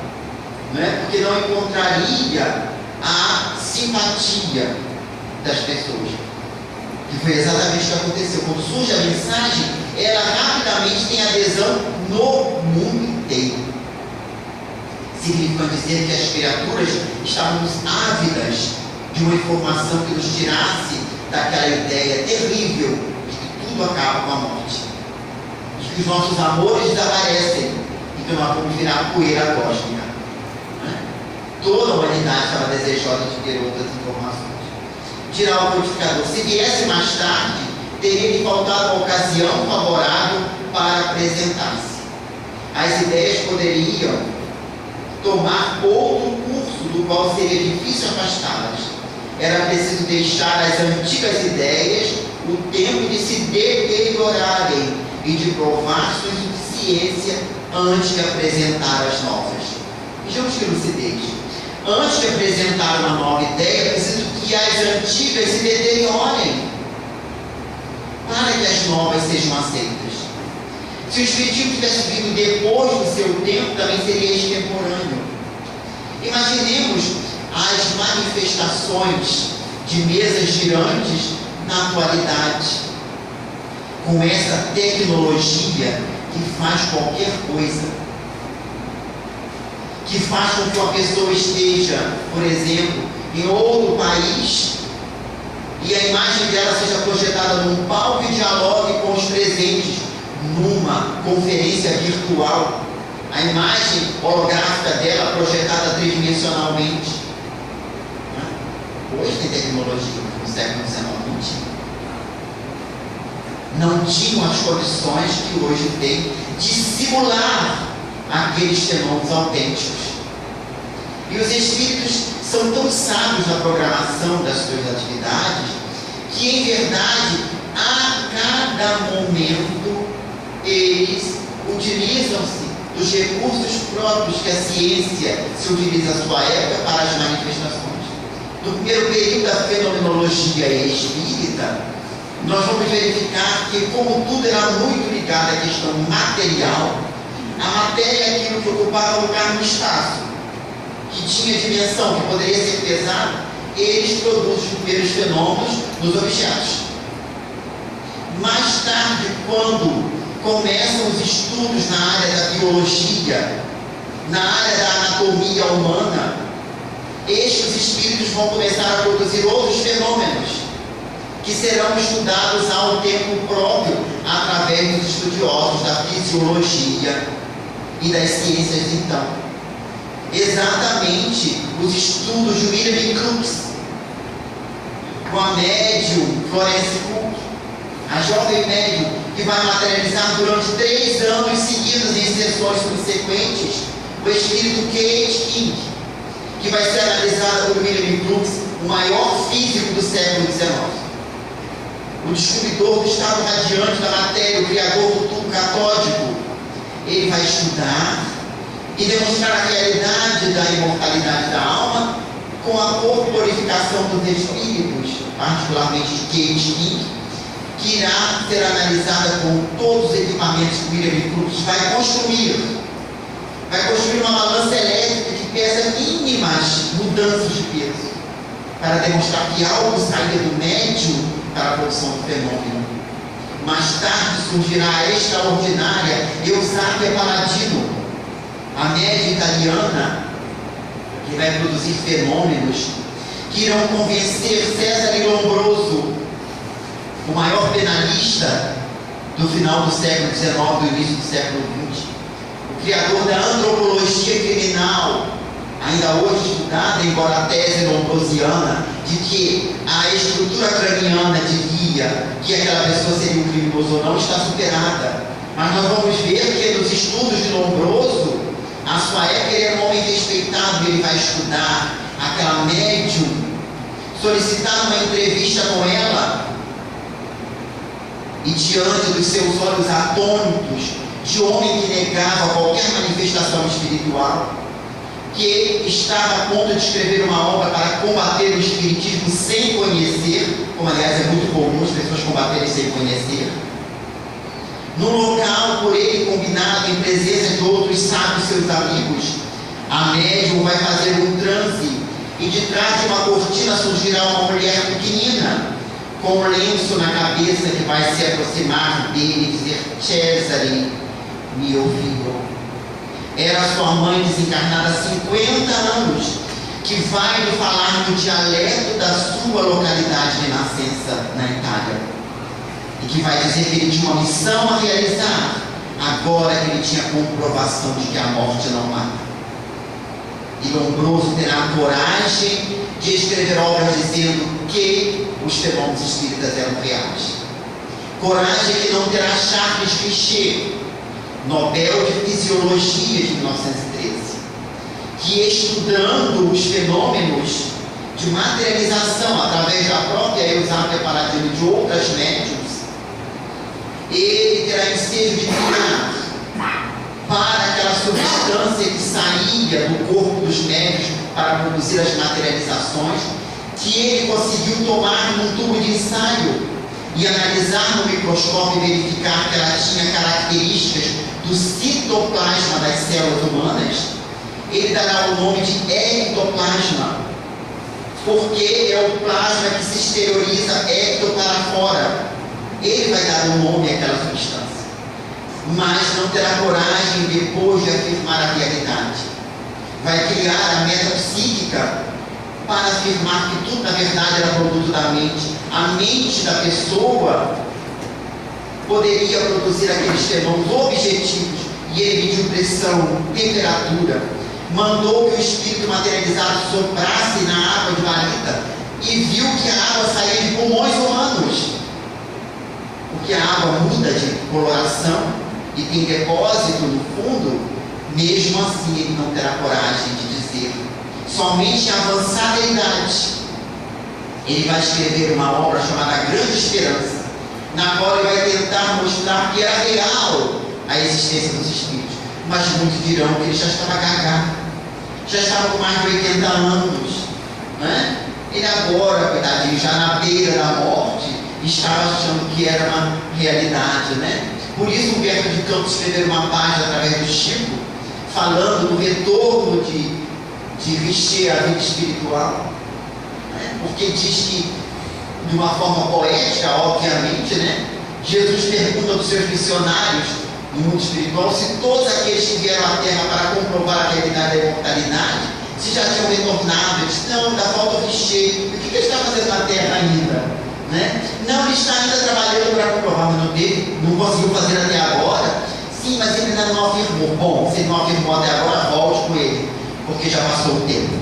não é? Porque não encontraria a simpatia das pessoas. Que foi exatamente o que aconteceu. Quando surge a mensagem, ela rapidamente tem adesão no mundo inteiro. Significa dizer que as criaturas estávamos ávidas de uma informação que nos tirasse daquela ideia terrível de que tudo acaba com a morte, de que os nossos amores desaparecem e que nós vamos virar poeira cósmica. Toda a humanidade estava desejosa de ter outras informações. Dirá o codificador: se viesse mais tarde, teria lhe faltado uma ocasião favorável para apresentar-se. As ideias poderiam tomar outro curso do qual seria difícil afastá-las. Era preciso deixar as antigas ideias o tempo de se deteriorarem e de provar sua insuficiência antes de apresentar as novas. Vejamos que lucidez. Antes de apresentar uma nova ideia, é preciso que as antigas se deteriorem para que as novas sejam aceitas. Se o Espiritismo tivesse vindo depois do seu tempo, também seria extemporâneo. Imaginemos as manifestações de mesas girantes na atualidade, com essa tecnologia que faz qualquer coisa, que faz com que uma pessoa esteja, por exemplo, em outro país e a imagem dela seja projetada num palco e dialogue com os presentes numa conferência virtual, a imagem holográfica dela projetada tridimensionalmente. Hoje tem tecnologia no século XIX, não tinham as condições que hoje tem de simular aqueles fenômenos autênticos. E os espíritos são tão sábios na programação das suas atividades que, em verdade, a cada momento eles utilizam-se dos recursos próprios que a ciência se utiliza à sua época para as manifestações. No primeiro período da fenomenologia espírita, nós vamos verificar que, como tudo era muito ligado à questão material, a matéria é aquilo que ocupava lugar no espaço, que tinha dimensão, que poderia ser pesado, eles produzem os primeiros fenômenos nos objetos. Mais tarde, quando começam os estudos na área da biologia, na área da anatomia humana, estes espíritos vão começar a produzir outros fenômenos que serão estudados ao tempo próprio através dos estudiosos da fisiologia e das ciências. Então, exatamente os estudos de William Crookes com a médium Florence Cook, a jovem médium que vai materializar durante 3 anos seguidos em sessões subsequentes o espírito Kate King, que vai ser analisado por William Crookes, o maior físico do século XIX, o descobridor do estado radiante da matéria, o criador do tubo catódico. Ele vai estudar e demonstrar a realidade da imortalidade da alma com a corporificação dos espíritos, particularmente de Kate King, que irá ser analisada com todos os equipamentos que William Crookes vai construir uma balança elétrica que pesa mínimas mudanças de peso, para demonstrar que algo saía do médium para a produção do fenômeno. Mais tarde surgirá a extraordinária Eusápia Paladino, a média italiana, que vai produzir fenômenos que irão convencer César Lombroso, o maior penalista do final do século XIX, do início do século XX, o criador da antropologia criminal, ainda hoje estudada, embora a tese lombrosiana, de que a estrutura craniana dizia que aquela pessoa seria um criminoso ou não, está superada. Mas nós vamos ver que nos estudos de Lombroso, à sua época ele era um homem respeitado, ele vai estudar aquela médium, solicitar uma entrevista com ela, e diante dos seus olhos atônitos, de homem que negava qualquer manifestação espiritual, que estava a ponto de escrever uma obra para combater o espiritismo sem conhecer, como aliás é muito comum as pessoas combaterem sem conhecer, no local por ele combinado em presença de outros sábios seus amigos, a médium vai fazer um transe e de trás de uma cortina surgirá uma mulher pequenina com um lenço na cabeça que vai se aproximar dele e dizer: Cesare, me ouviu. Era sua mãe desencarnada há 50 anos, que vai lhe falar no dialeto da sua localidade de nascença na Itália, e que vai dizer que ele tinha uma missão a realizar, agora que ele tinha comprovação de que a morte não mata. E Lombroso terá a coragem de escrever obras dizendo que os fenômenos espíritas eram reais. Coragem que não terá Charles Richer, Nobel de Fisiologia de 1913, que estudando os fenômenos de materialização através da própria Eusápia Paladino e de outras médiums, ele terá ensejo de criar para aquela substância que saía do corpo dos médios para produzir as materializações, que ele conseguiu tomar num tubo de ensaio e analisar no microscópio e verificar que ela tinha características do citoplasma das células humanas. Ele dará o nome de ectoplasma, porque é o plasma que se exterioriza ecto para fora. Ele vai dar o nome àquela substância, mas não terá coragem depois de afirmar a realidade. Vai criar a metapsíquica para afirmar que tudo na verdade era produto da mente. A mente da pessoa poderia produzir aqueles fenômenos objetivos, e ele mediu pressão, temperatura, mandou que o espírito materializado soprasse na água de Marita e viu que a água saía de pulmões humanos, porque a água muda de coloração e tem depósito no fundo. Mesmo assim ele não terá coragem de dizer. Somente em avançada idade ele vai escrever uma obra chamada Grande Esperança, na qual ele vai tentar mostrar que era real a existência dos espíritos. Mas muitos dirão que ele já estava gaga, já estava com mais de 80 anos, né? Ele agora, coitadinho, já na beira da morte, estava achando que era uma realidade, né? Por isso Humberto de Campos escreveu uma página através do Chico, falando do retorno de Richer à vida espiritual, né? Porque diz que, de uma forma poética, obviamente, né? Jesus pergunta aos seus missionários no mundo espiritual se todos aqueles que vieram à Terra para comprovar a realidade da imortalidade, se já tinham retornado. Ele disse: não, ainda falta o Richer. O que ele está fazendo na Terra ainda? Né? Não, ele está ainda trabalhando para comprovar, mas não conseguiu fazer até agora. Sim, mas ele ainda não afirmou. Bom, se ele não afirmou até agora, volte com ele, porque já passou o tempo.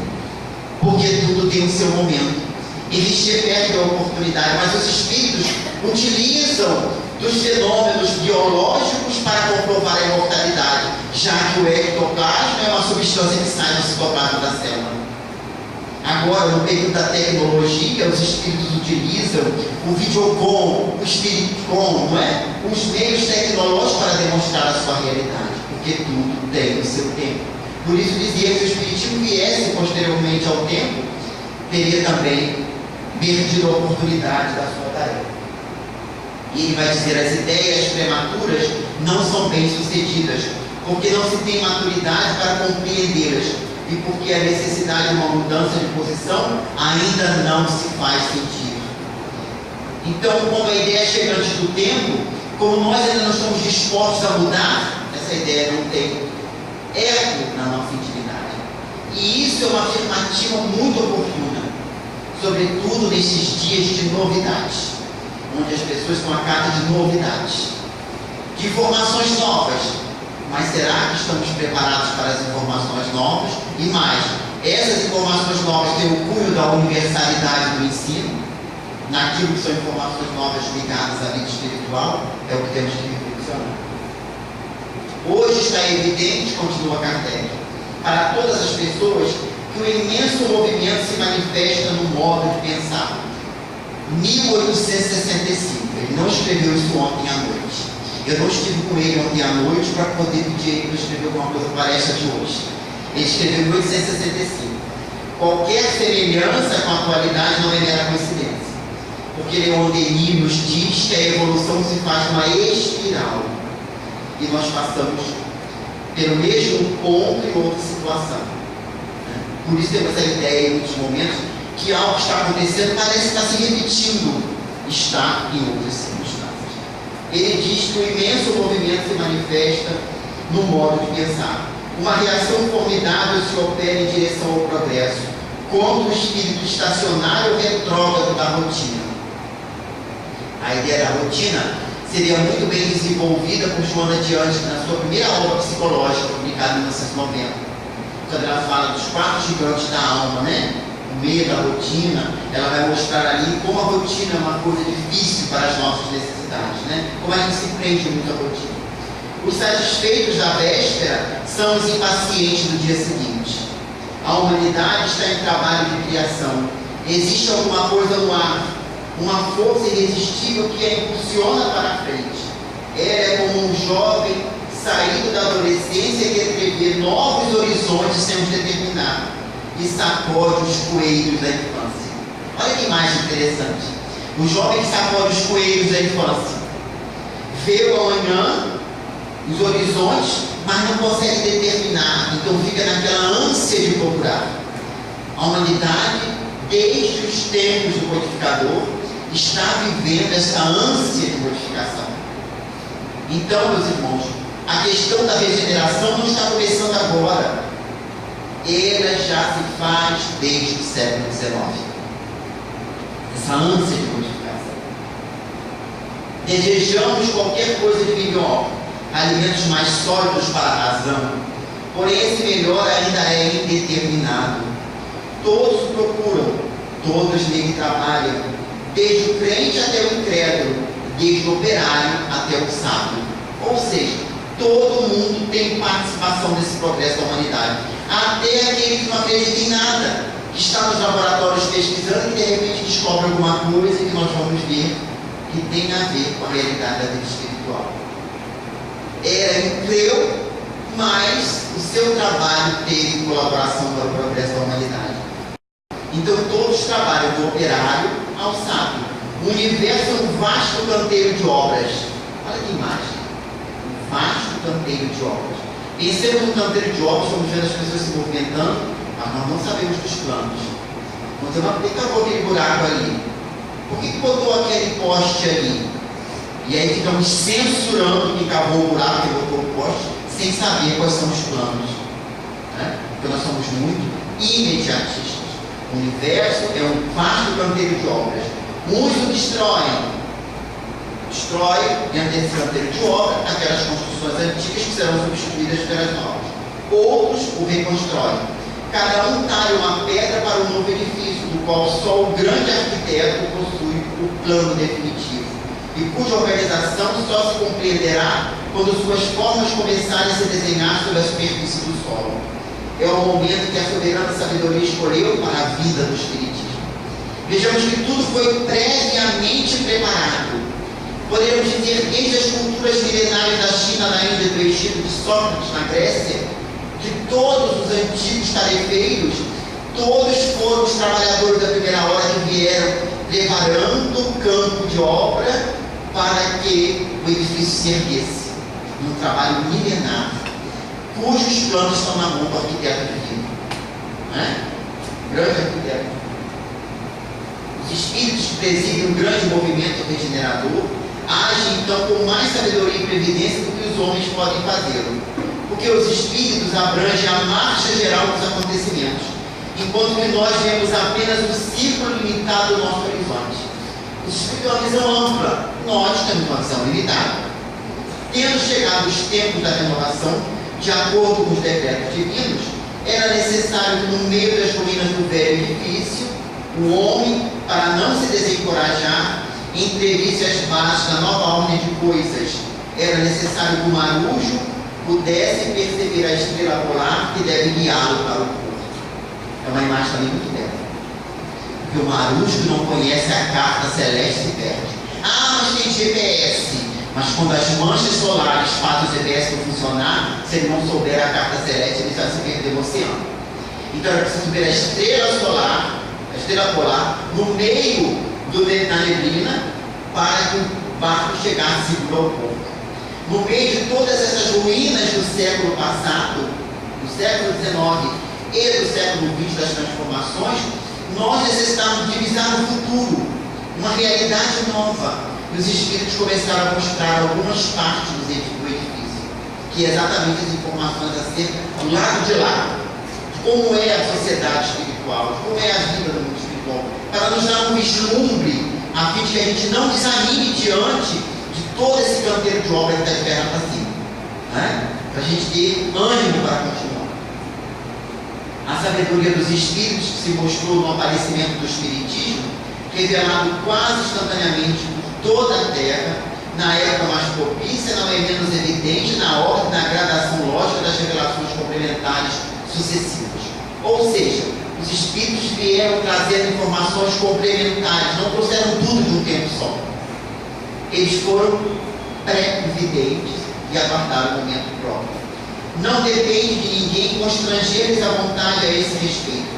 Porque tudo tem o seu momento. E Richer perde a oportunidade, mas os espíritos utilizam dos fenômenos biológicos para comprovar a imortalidade, já que o ectoplasma é uma substância que sai do citoplasma da célula. Agora, no período da tecnologia, os espíritos utilizam o videocom, o spiritcom, não é? Os meios tecnológicos para demonstrar a sua realidade, porque tudo tem o seu tempo. Por isso dizia que se o espiritismo viesse posteriormente ao tempo, teria também perdido a oportunidade da sua tarefa. E ele vai dizer: as ideias prematuras não são bem sucedidas, porque não se tem maturidade para compreendê-las, e porque a necessidade de uma mudança de posição ainda não se faz sentir. Então, como a ideia chega antes do tempo, como nós ainda não estamos dispostos a mudar, essa ideia não tem eco na nossa intimidade. E isso é uma afirmativa muito oportuna, sobretudo nesses dias de novidades, onde as pessoas estão à caça de novidades, de informações novas. Mas será que estamos preparados para as informações novas? E mais, essas informações novas têm o cunho da universalidade do ensino, naquilo que são informações novas ligadas à vida espiritual? É o que temos que reflexionar. Hoje está evidente, continua Kardec, para todas as pessoas, que o imenso movimento se manifesta no modo de pensar. 1865, ele não escreveu isso ontem à noite. Eu não estive com ele ontem à noite para poder pedir ele para escrever alguma coisa que pareça de hoje. Ele escreveu em 1865. Qualquer semelhança com a atualidade não é mera coincidência, porque Leon Denis nos diz que a evolução se faz numa espiral e nós passamos pelo mesmo ponto em outra situação. Por isso temos a ideia em muitos momentos que algo está acontecendo, parece estar se repetindo, está em outras circunstâncias. Ele diz que o imenso movimento se manifesta no modo de pensar. Uma reação formidável se opera em direção ao progresso, contra o espírito estacionário retrógrado da rotina. A ideia da rotina seria muito bem desenvolvida por Joana de Ângeles na sua primeira obra psicológica, publicada em 1990, quando ela fala dos 4 gigantes da alma, né? No meio da rotina, ela vai mostrar ali como a rotina é uma coisa difícil para as nossas necessidades, né? Como a gente se prende muito à rotina. Os satisfeitos da véspera são os impacientes do dia seguinte. A humanidade está em trabalho de criação. Existe alguma coisa no ar, uma força irresistível que a impulsiona para a frente. Ela é como um jovem saído da adolescência que entrevê novos horizontes sem os determinar e sacode os coelhos da infância. Olha que imagem interessante. O jovem que sacode os coelhos da infância vê o amanhã, os horizontes, mas não consegue determinar, então fica naquela ânsia de procurar. A humanidade, desde os tempos do codificador, está vivendo essa ânsia de modificação. Então, meus irmãos, a questão da regeneração não está começando agora. Ela já se faz desde o século XIX. Essa ânsia de modificação. Desejamos qualquer coisa de melhor, alimentos mais sólidos para a razão, porém esse melhor ainda é indeterminado. Todos o procuram, todos nele trabalham, desde o crente até o incrédulo, desde o operário até o sábio. Ou seja, todo mundo tem participação nesse progresso da humanidade, até aquele que não acredita em nada, que está nos laboratórios pesquisando e de repente descobre alguma coisa que nós vamos ver que tem a ver com a realidade da vida espiritual. Ela creu, mas o seu trabalho teve colaboração para o progresso da humanidade. Então todos trabalham do operário ao sábio. O universo é um vasto canteiro de obras. Olha que imagem. Um vasto canteiro de obras. Pensemos no canteiro de obras, estamos vendo as pessoas se movimentando, mas nós não sabemos dos planos. Então, por que acabou aquele buraco ali? Por que botou aquele poste ali? E aí ficamos censurando quem cavou o buraco e botou o poste, sem saber quais são os planos. Né? Porque nós somos muito imediatistas. O universo é um vasto canteiro de obras. Uns o destroem. Destrói, dentro desse canteiro de obra, aquelas construções antigas que serão substituídas pelas novas. Outros o reconstroem. Cada um talha uma pedra para um novo edifício, do qual só o grande arquiteto possui o plano definitivo, e cuja organização só se compreenderá quando suas formas começarem a se desenhar sobre a superfície do solo. É o momento que a soberana sabedoria escolheu para a vida do espiritismo. Vejamos que tudo foi previamente preparado. Podemos dizer, desde as culturas milenárias da China, da Índia, do Egito, de Sócrates, na Grécia, que todos os antigos tarefeiros, todos foram os trabalhadores da primeira hora que vieram preparando o campo de obra para que o edifício se erguesse. Um trabalho milenar, cujos planos estão na mão do arquiteto divino. Grande arquiteto. Os espíritos que presidem um grande movimento regenerador agem então com mais sabedoria e previdência do que os homens podem fazê-lo, porque os espíritos abrangem a marcha geral dos acontecimentos, enquanto que nós vemos apenas o círculo limitado do nosso horizonte. Os espíritos têm uma visão ampla, nós temos uma visão limitada. Tendo chegado os tempos da renovação, de acordo com os decretos divinos, era necessário que no meio das ruínas do velho edifício, o homem, para não se desencorajar, entrevisse as bases da nova ordem de coisas. Era necessário que o marujo pudesse perceber a estrela polar que deve guiá-lo para o porto. É uma imagem também muito bela. Porque o marujo que não conhece a carta celeste se perde. Ah, mas tem GPS. Mas quando as manchas solares fazem o GPS não funcionar, se ele não souber a carta celeste, ele vai se perder no oceano. Então é preciso ver a estrela solar, a estrela polar, no meio da neblina, para que o barco chegasse seguro ao porto. No meio de todas essas ruínas do século passado, do século XIX e do século XX, das transformações, nós necessitamos divisar no futuro uma realidade nova. E os Espíritos começaram a mostrar algumas partes do edifício, que é exatamente as informações acerca do lado de lá, de como é a sociedade espiritual, de como é a vida do mundo espiritual, para nos dar um vislumbre, a fim de que a gente não desanime diante de todo esse canteiro de obra que está de perna para cima, né? Para a gente ter ânimo para continuar. A sabedoria dos Espíritos que se mostrou no aparecimento do Espiritismo, revelado quase instantaneamente por toda a Terra, na época mais propícia, não é menos evidente na ordem da gradação lógica das revelações complementares sucessivas. Ou seja, os Espíritos vieram trazendo informações complementares, não trouxeram tudo de um tempo só. Eles foram pré-evidentes e aguardaram o momento próprio. Não depende de ninguém constranger-lhes a vontade a esse respeito,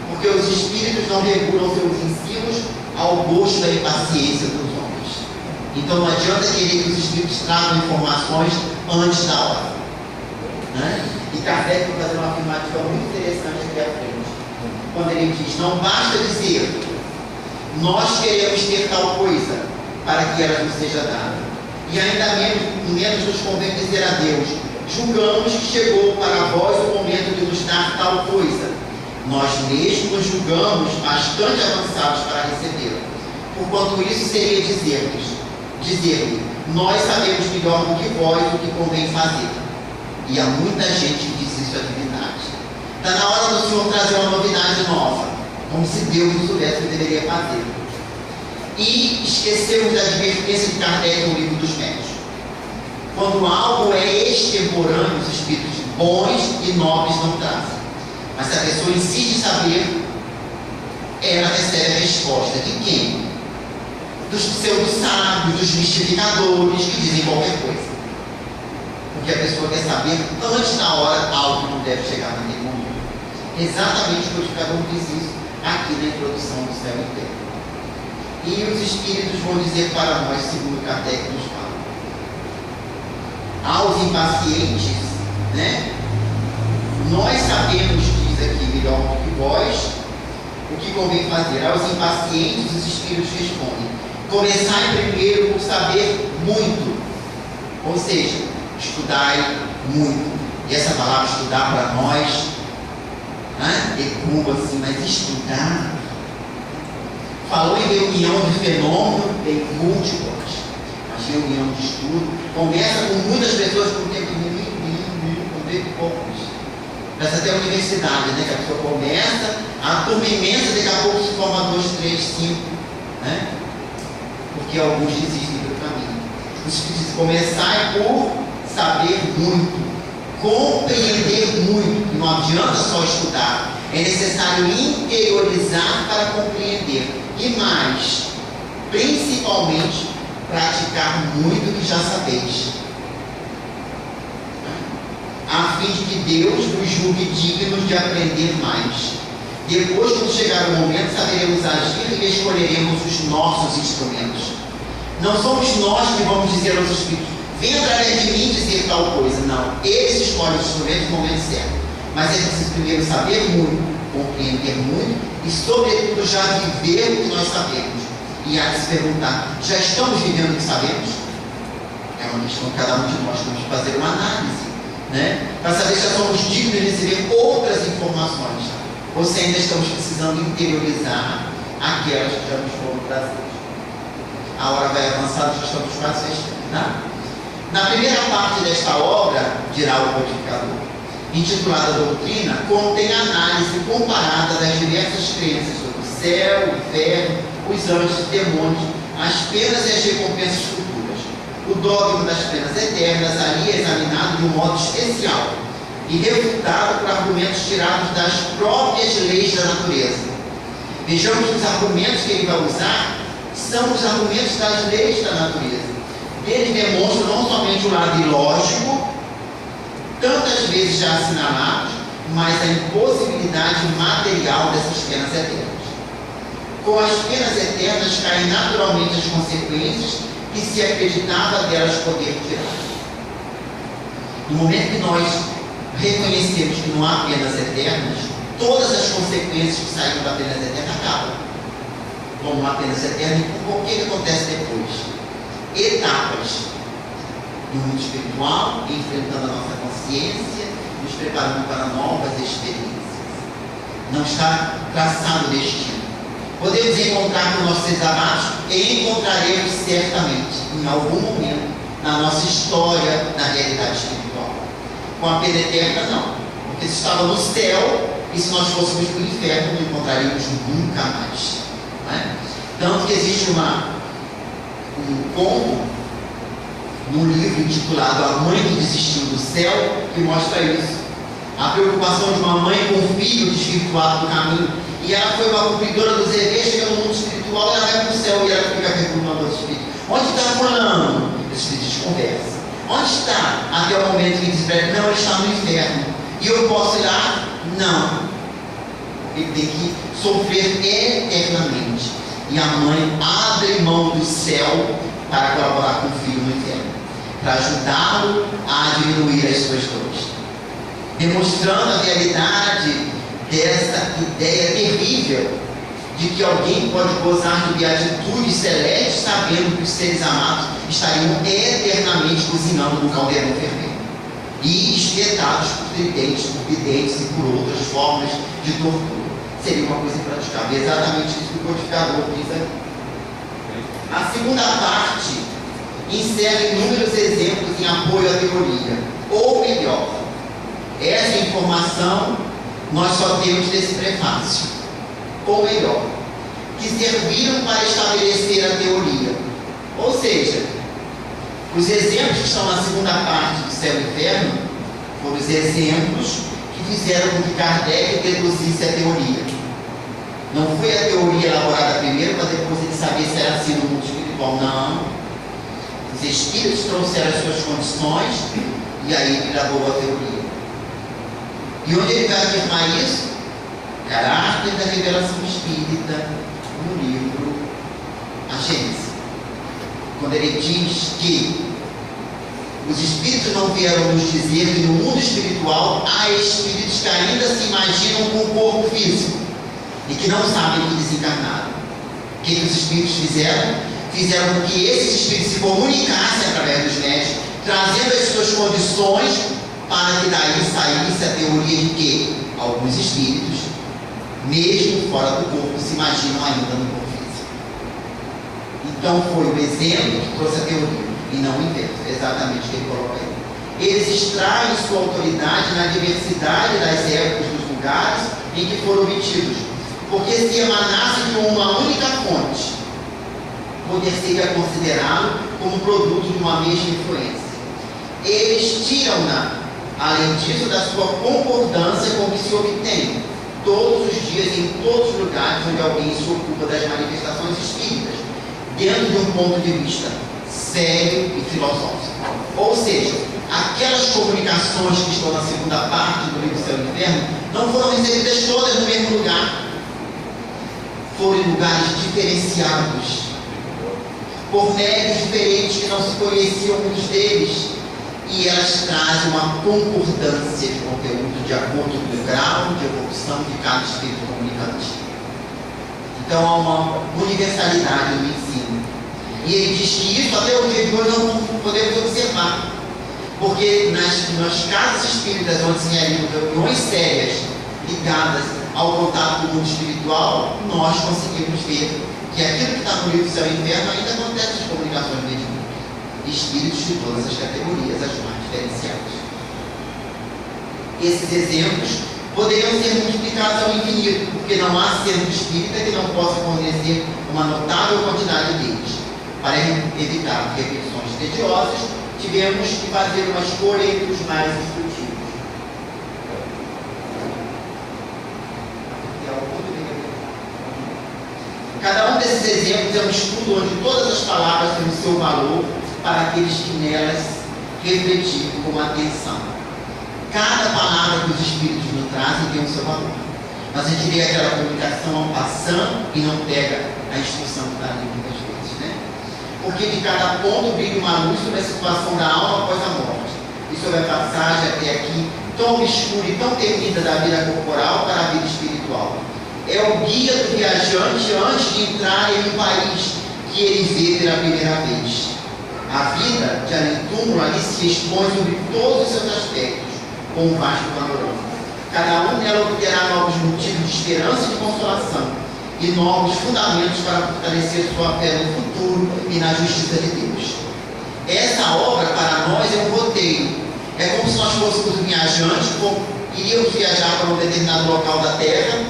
porque os Espíritos não regulam seus ensinos ao gosto da impaciência dos homens. Então não adianta querer que os Espíritos tragam informações antes da hora, né? E Kardec vai fazer uma afirmativa muito interessante aqui à frente, quando ele diz: não basta dizer nós queremos ter tal coisa para que ela nos seja dada, e ainda menos nos convém dizer a Deus: julgamos que chegou para vós o momento de nos dar tal coisa. Nós mesmos julgamos bastante avançados para recebê-lo. Porquanto isso seria dizer-lhe, nós sabemos melhor do que vós o que convém fazer. E há muita gente que diz isso à divindade. Está na hora do Senhor trazer uma novidade nova, como se Deus não soubesse o que deveria fazer. E esquecemos da advertência de Kardec no Livro dos Médiuns. Quando algo é extemporâneo, os espíritos bons e nobres não trazem. Mas se a pessoa insiste em saber, ela recebe a resposta de quem? Dos pseudo-sábios, dos mistificadores que dizem qualquer coisa. Porque a pessoa quer saber antes da hora algo que não deve chegar naquele momento. Exatamente o codificador diz isso aqui na introdução do Céu e Terra. E os espíritos vão dizer para nós, segundo Kardec nos fala, aos impacientes, né? Nós sabemos, diz aqui, melhor do que vós, o que convém fazer. Aos impacientes, os espíritos respondem: começai primeiro por saber muito, ou seja, estudai muito. E essa palavra estudar para nós, né, ecoa assim, mas estudar. Falou em reunião de fenômeno, tem múltiplas, mas reunião de estudo começa com muitas pessoas com tempo poucos. Parece até a universidade, né? Que a pessoa começa, a turma imensa, daqui a pouco se forma 2, 3, 5, né? Porque alguns desistem do caminho. Os que começar por saber muito, compreender muito. Não adianta só estudar, é necessário interiorizar para compreender. E mais, principalmente, praticar muito o que já sabeis, a fim de que Deus nos julgue dignos de aprender mais. Depois, quando chegar o momento, saberemos agir e escolheremos os nossos instrumentos. Não somos nós que vamos dizer aos Espíritos: vem através de mim dizer tal coisa. Não, eles escolhem os instrumentos no momento certo. Mas é preciso primeiro saber muito, compreender muito e, sobretudo, já viver o que nós sabemos. E há de se perguntar: já estamos vivendo o que sabemos? É uma questão que cada um de nós temos que fazer uma análise, né? Para saber se já somos dignos de receber outras informações, ou se ainda estamos precisando interiorizar aquelas que já nos foram trazidas. A hora vai avançar, já estamos quase fechando, né? Na primeira parte desta obra, dirá o codificador, intitulada Doutrina, contém análise comparada das diversas crenças sobre o céu, o inferno, os anjos e demônios, as penas e as recompensas futuras. O dogma das penas eternas ali é examinado de um modo especial e refutado por argumentos tirados das próprias leis da natureza. Vejamos que os argumentos que ele vai usar são os argumentos das leis da natureza. Ele demonstra não somente o lado ilógico, tantas vezes já assinalado, mas a impossibilidade material dessas penas eternas. Com as penas eternas caem naturalmente as consequências que se acreditava delas poder tirar. No momento que nós reconhecemos que não há penas eternas, todas as consequências que saíram da pena eterna acabam. Como não há penas eternas, e o que acontece depois? Etapas no mundo espiritual, enfrentando a nossa consciência, nos preparando para novas experiências. Não está traçado o destino. Podemos encontrar com nossos desabates e encontraremos certamente, em algum momento, na nossa história, na realidade espiritual. Com a pena eterna, não. Porque se estava no céu, e se nós fôssemos para o inferno, não encontraríamos nunca mais. Não é? Tanto que existe um conto num livro intitulado A Mãe que Desistiu do Céu, que mostra isso. A preocupação de uma mãe com um filho desvirtuado do caminho. E ela foi uma cumpridora dos deveres, chega no mundo espiritual, ela vai para o céu e ela fica perguntando aos espíritos: onde está fulano? Os espíritos conversam. Onde está? Até o momento que diz: não, ele está no inferno. E eu posso ir lá? Não. Ele tem que sofrer eternamente. E a mãe abre mão do céu para colaborar com o filho no inferno, para ajudá-lo a diminuir as suas dores, demonstrando a realidade dessa ideia terrível de que alguém pode gozar de beatitudes celestes sabendo que os seres amados estariam eternamente cozinhando no caldeirão fervendo e espetados por tridentes, por videntes e por outras formas de tortura. Seria uma coisa impraticável. Exatamente isso que o codificador diz aqui. A segunda parte encerra inúmeros exemplos em apoio à teoria. Ou melhor, essa informação nós só temos desse prefácio. Ou melhor, que serviram para estabelecer a teoria. Ou seja, os exemplos que estão na segunda parte do Céu e Inferno foram os exemplos que fizeram com que Kardec deduzisse a teoria. Não foi a teoria elaborada primeiro para depois ele saber se era assim no mundo espiritual. Não. Os espíritos trouxeram as suas condições e aí ele elaborou a teoria. E onde ele vai afirmar isso? Caráter da revelação espírita no livro A Gênese. Quando ele diz que os espíritos não vieram nos dizer que no mundo espiritual há espíritos que ainda se imaginam com o corpo físico e que não sabem que desencarnaram. O que os espíritos fizeram? Fizeram com que esses espíritos se comunicassem através dos médiuns, trazendo as suas condições para que daí saísse a teoria de que alguns espíritos, mesmo fora do corpo, se imaginam ainda no corpo físico. Então foi o exemplo que trouxe a teoria, e não o inverso, exatamente o que ele coloca aí. Eles extraem sua autoridade na diversidade das épocas dos lugares em que foram obtidos, porque se emanasse de uma única fonte, poder-se considerá-lo como produto de uma mesma influência. Eles tiram-na, além disso, da sua concordância com o que se obtém todos os dias em todos os lugares onde alguém se ocupa das manifestações espíritas, dentro de um ponto de vista sério e filosófico. Ou seja, aquelas comunicações que estão na segunda parte do livro Céu e Inferno não foram recebidas todas no mesmo lugar. Foram em lugares diferenciados, por médios diferentes que não se conheciam muitos deles, e elas trazem uma concordância de conteúdo de acordo com o grau de evolução de cada espírito comunicante. Então há uma universalidade no ensino. E ele diz que isso até o dia de hoje não podemos observar, porque nas casas espíritas onde se realizam reuniões sérias ligadas ao contato do mundo espiritual, nós conseguimos ver que aquilo que está no livro Céu e Inferno ainda acontece nas comunicações mediúnicas. Espíritos de todas as categorias, as mais diferenciadas. Esses exemplos poderiam ser multiplicados ao infinito, porque não há centro espírita que não possa fornecer uma notável quantidade deles. Para evitar repetições tediosas, tivemos que fazer uma escolha entre os mais instrutivos. Cada um desses exemplos é um estudo onde todas as palavras têm o seu valor para aqueles que nelas refletirem com atenção. Cada palavra que os Espíritos nos trazem tem o seu valor. Mas a gente lê aquela comunicação passando e não pega a instrução que está ali muitas vezes, né? Porque de cada ponto brilha uma luz sobre a situação da alma após a morte. E sobre a passagem até aqui, tão obscura e tão temida da vida corporal para a vida espiritual. É o guia do viajante antes de entrar em um país que ele vê pela primeira vez. A vida de além-túmulo ali se expõe sobre todos os seus aspectos, com um vasto panorama. Cada um nela obterá novos motivos de esperança e de consolação, e novos fundamentos para fortalecer sua fé no futuro e na justiça de Deus. Essa obra, para nós, é um roteiro. É como se nós fôssemos viajantes, iríamos viajar para um determinado local da Terra,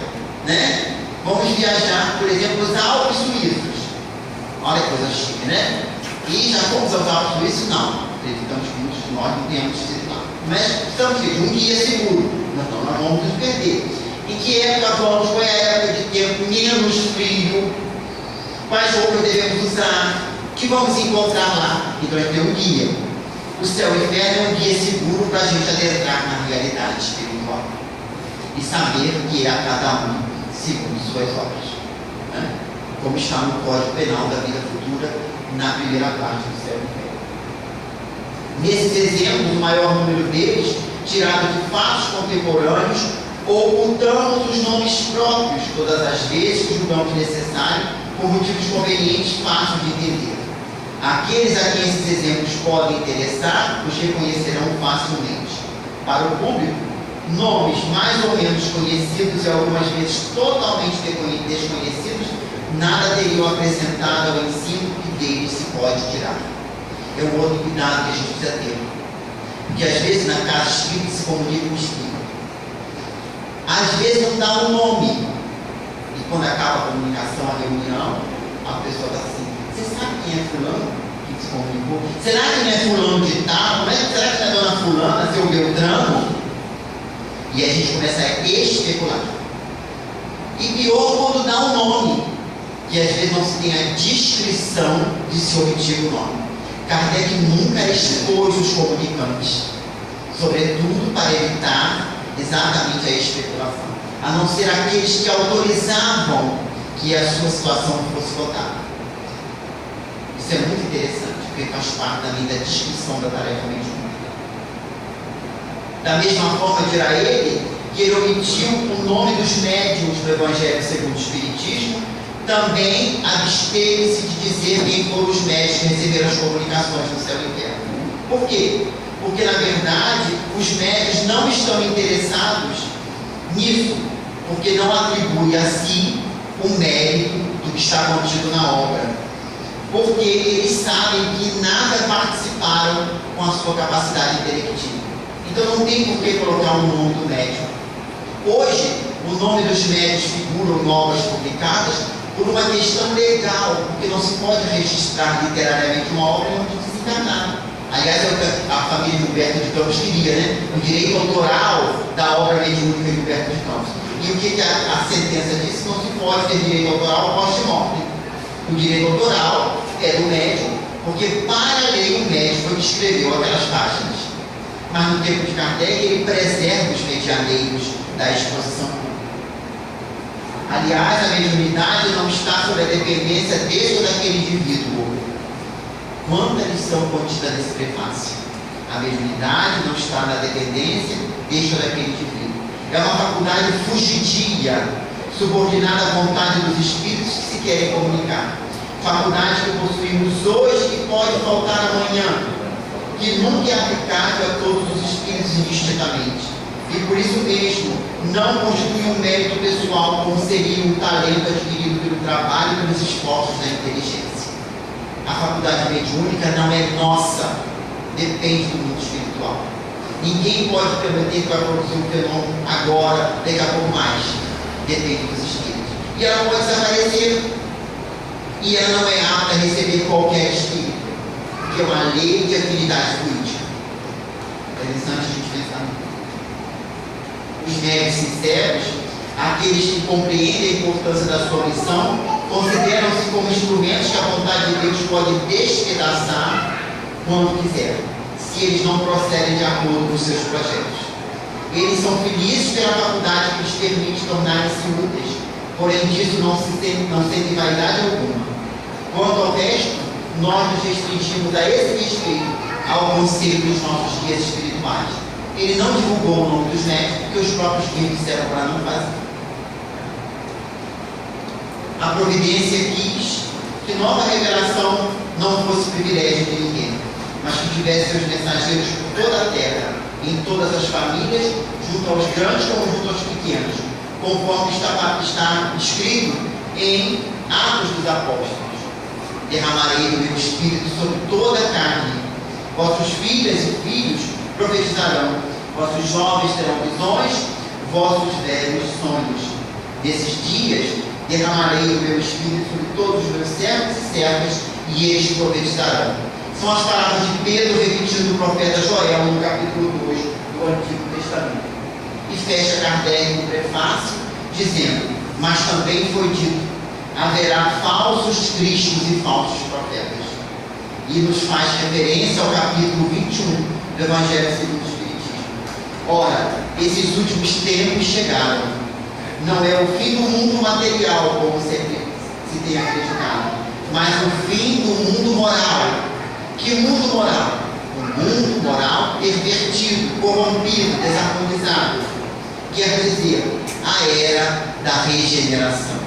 né? Vamos viajar, por exemplo, os Alpes Suíços. Olha que coisa chique, né? E já fomos aos Alpes Suíços? Não. Acreditamos que muitos de nós não tenhamos sido lá. Mas estamos de um guia seguro. Então nós vamos nos perder. Em que época vamos? Qual é a época de tempo menos frio? Quais roupas devemos usar? O que vamos encontrar lá? Então é ter um guia. O céu e o inferno é um guia seguro para a gente adentrar na realidade espiritual. E saber o que é a cada um segundo suas obras. Né? Como está no Código Penal da Vida Futura, na primeira parte do céu e inferno. Nesses exemplos, o maior número deles, tirado de fatos contemporâneos, ocultamos os nomes próprios todas as vezes que julgamos necessário, por motivos convenientes, fáceis de entender. Aqueles a quem esses exemplos podem interessar, os reconhecerão facilmente. Para o público, nomes mais ou menos conhecidos e algumas vezes totalmente desconhecidos, nada teriam acrescentado ao ensino que deles se pode tirar. É um outro cuidado que a gente precisa ter. Porque às vezes na casa espírita se comunica com o espírito. Às vezes não dá um nome. E quando acaba a comunicação, a reunião, a pessoa está assim: você sabe quem é fulano que se comunicou? Será que não é fulano de tal? Será que não é dona fulana, seu Beltrano? E a gente começa a especular. E pior quando dá um nome, que às vezes não se tem a descrição de se obter o nome. Kardec nunca expôs os comunicantes, sobretudo para evitar exatamente a especulação, a não ser aqueles que autorizavam que a sua situação fosse votada. Isso é muito interessante, porque faz parte também da descrição da tarefa mediúnica. Da mesma forma, dirá ele, que ele omitiu o nome dos médiuns do Evangelho segundo o Espiritismo, também absteve-se de dizer quem foram os médios que receberam as comunicações do céu e inferno. Por quê? Porque, na verdade, os médios não estão interessados nisso, porque não atribui a si o mérito do que está contido na obra. Porque eles sabem que nada participaram com a sua capacidade intelectiva. Então não tem por que colocar o nome do médium. Hoje, o nome dos médios figuram em obras publicadas por uma questão legal, porque não se pode registrar literariamente uma obra e não desencarnar. Aliás, é o que a família de Humberto de Campos queria, né? O direito autoral da obra mediúnica de Humberto de Campos. E o que a sentença disse? Não se pode ter direito autoral pós-morte. O direito autoral é do médium, porque para a lei o médium que escreveu aquelas páginas. Mas no tempo de Kardec ele preserva os medianeiros da exposição pública. Aliás, a mediunidade não está sob a dependência desse ou daquele indivíduo. Quanta lição contida nesse prefácio? A mediunidade não está na dependência deste ou daquele indivíduo. É uma faculdade fugidia, subordinada à vontade dos espíritos que se querem comunicar. Faculdade que possuímos hoje e pode faltar amanhã, que nunca é aplicável a todos os espíritos indistintamente. E por isso mesmo, não constitui um mérito pessoal, como seria um talento adquirido pelo trabalho e pelos esforços da inteligência. A faculdade mediúnica não é nossa, depende do mundo espiritual. Ninguém pode prometer que vai produzir um fenômeno agora, daqui a pouco mais. Depende dos espíritos. E ela pode desaparecer. E ela não é apta a receber qualquer espírito, porque é uma lei de afinidade política. É interessante a gente pensar nisso. Os médios sinceros, aqueles que compreendem a importância da sua missão, consideram-se como instrumentos que a vontade de Deus pode despedaçar quando quiser, se eles não procedem de acordo com os seus projetos. Eles são felizes pela faculdade que lhes permite tornarem-se úteis, porém disso não sente vaidade alguma. Quanto ao resto, nós nos restringimos a esse respeito ao conselho dos nossos guias espirituais. Ele não divulgou o nome dos médicos, porque os próprios guias disseram para não fazer. A providência quis que nova revelação não fosse privilégio de ninguém, mas que tivesse seus mensageiros por toda a terra, em todas as famílias, junto aos grandes como junto aos pequenos, conforme está escrito em Atos dos Apóstolos. Derramarei do meu espírito sobre toda a carne. Vossos filhas e filhos profetizarão, vossos jovens terão visões, vossos velhos sonhos. Nesses dias derramarei o meu espírito sobre todos os meus servos e servas, e eles profetizarão. São as palavras de Pedro repetindo do profeta Joel no capítulo 2 do Antigo Testamento. E fecha Kardec no prefácio, dizendo: mas também foi dito, haverá falsos cristos e falsos profetas. E nos faz referência ao capítulo 21 do Evangelho segundo o Espiritismo. Ora, esses últimos tempos chegaram. Não é o fim do mundo material, como sempre se tem acreditado, mas o fim do mundo moral. Que mundo moral? O mundo moral pervertido, corrompido, desarmonizado. Quer dizer, a era da regeneração.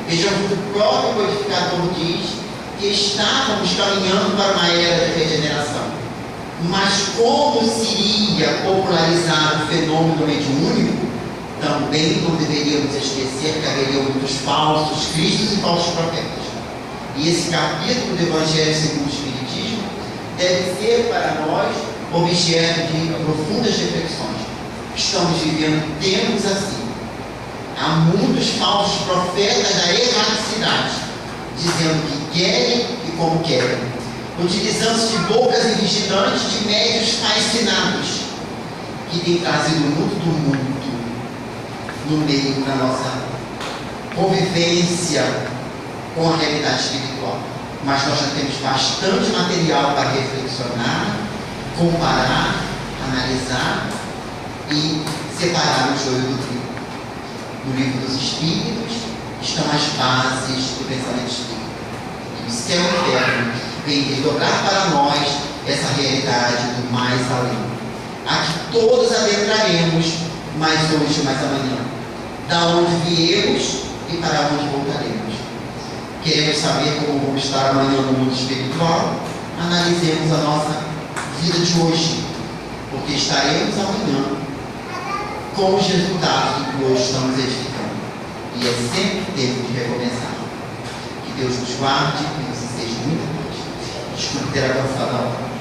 Vejam que o próprio codificador diz que estávamos caminhando para uma era de regeneração. Mas como se iria popularizar o fenômeno mediúnico, também não deveríamos esquecer que haveriam muitos falsos cristos e falsos profetas. E esse capítulo do Evangelho segundo o Espiritismo deve ser para nós objeto de profundas reflexões. Estamos vivendo tempos assim. Há muitos falsos profetas da erradicidade, dizendo que querem e como querem, utilizando-se de bocas e vigilantes de médios fascinados, que têm trazido muito tumulto no meio da nossa convivência com a realidade espiritual. Mas nós já temos bastante material para reflexionar, comparar, analisar e separar o joio do trigo. No livro dos Espíritos estão as bases do pensamento espírita. E o céu e o inferno vem desdobrar para nós essa realidade do mais além. Aqui todos adentraremos, mais hoje, mais amanhã. Da onde viemos e para onde voltaremos. Queremos saber como vamos estar amanhã no mundo espiritual? Analisemos a nossa vida de hoje, porque estaremos amanhã com os resultados do que hoje estamos edificando. E é sempre tempo de recomeçar. Que Deus nos guarde e nos seja muito bom. Desculpe ter avançado a hora.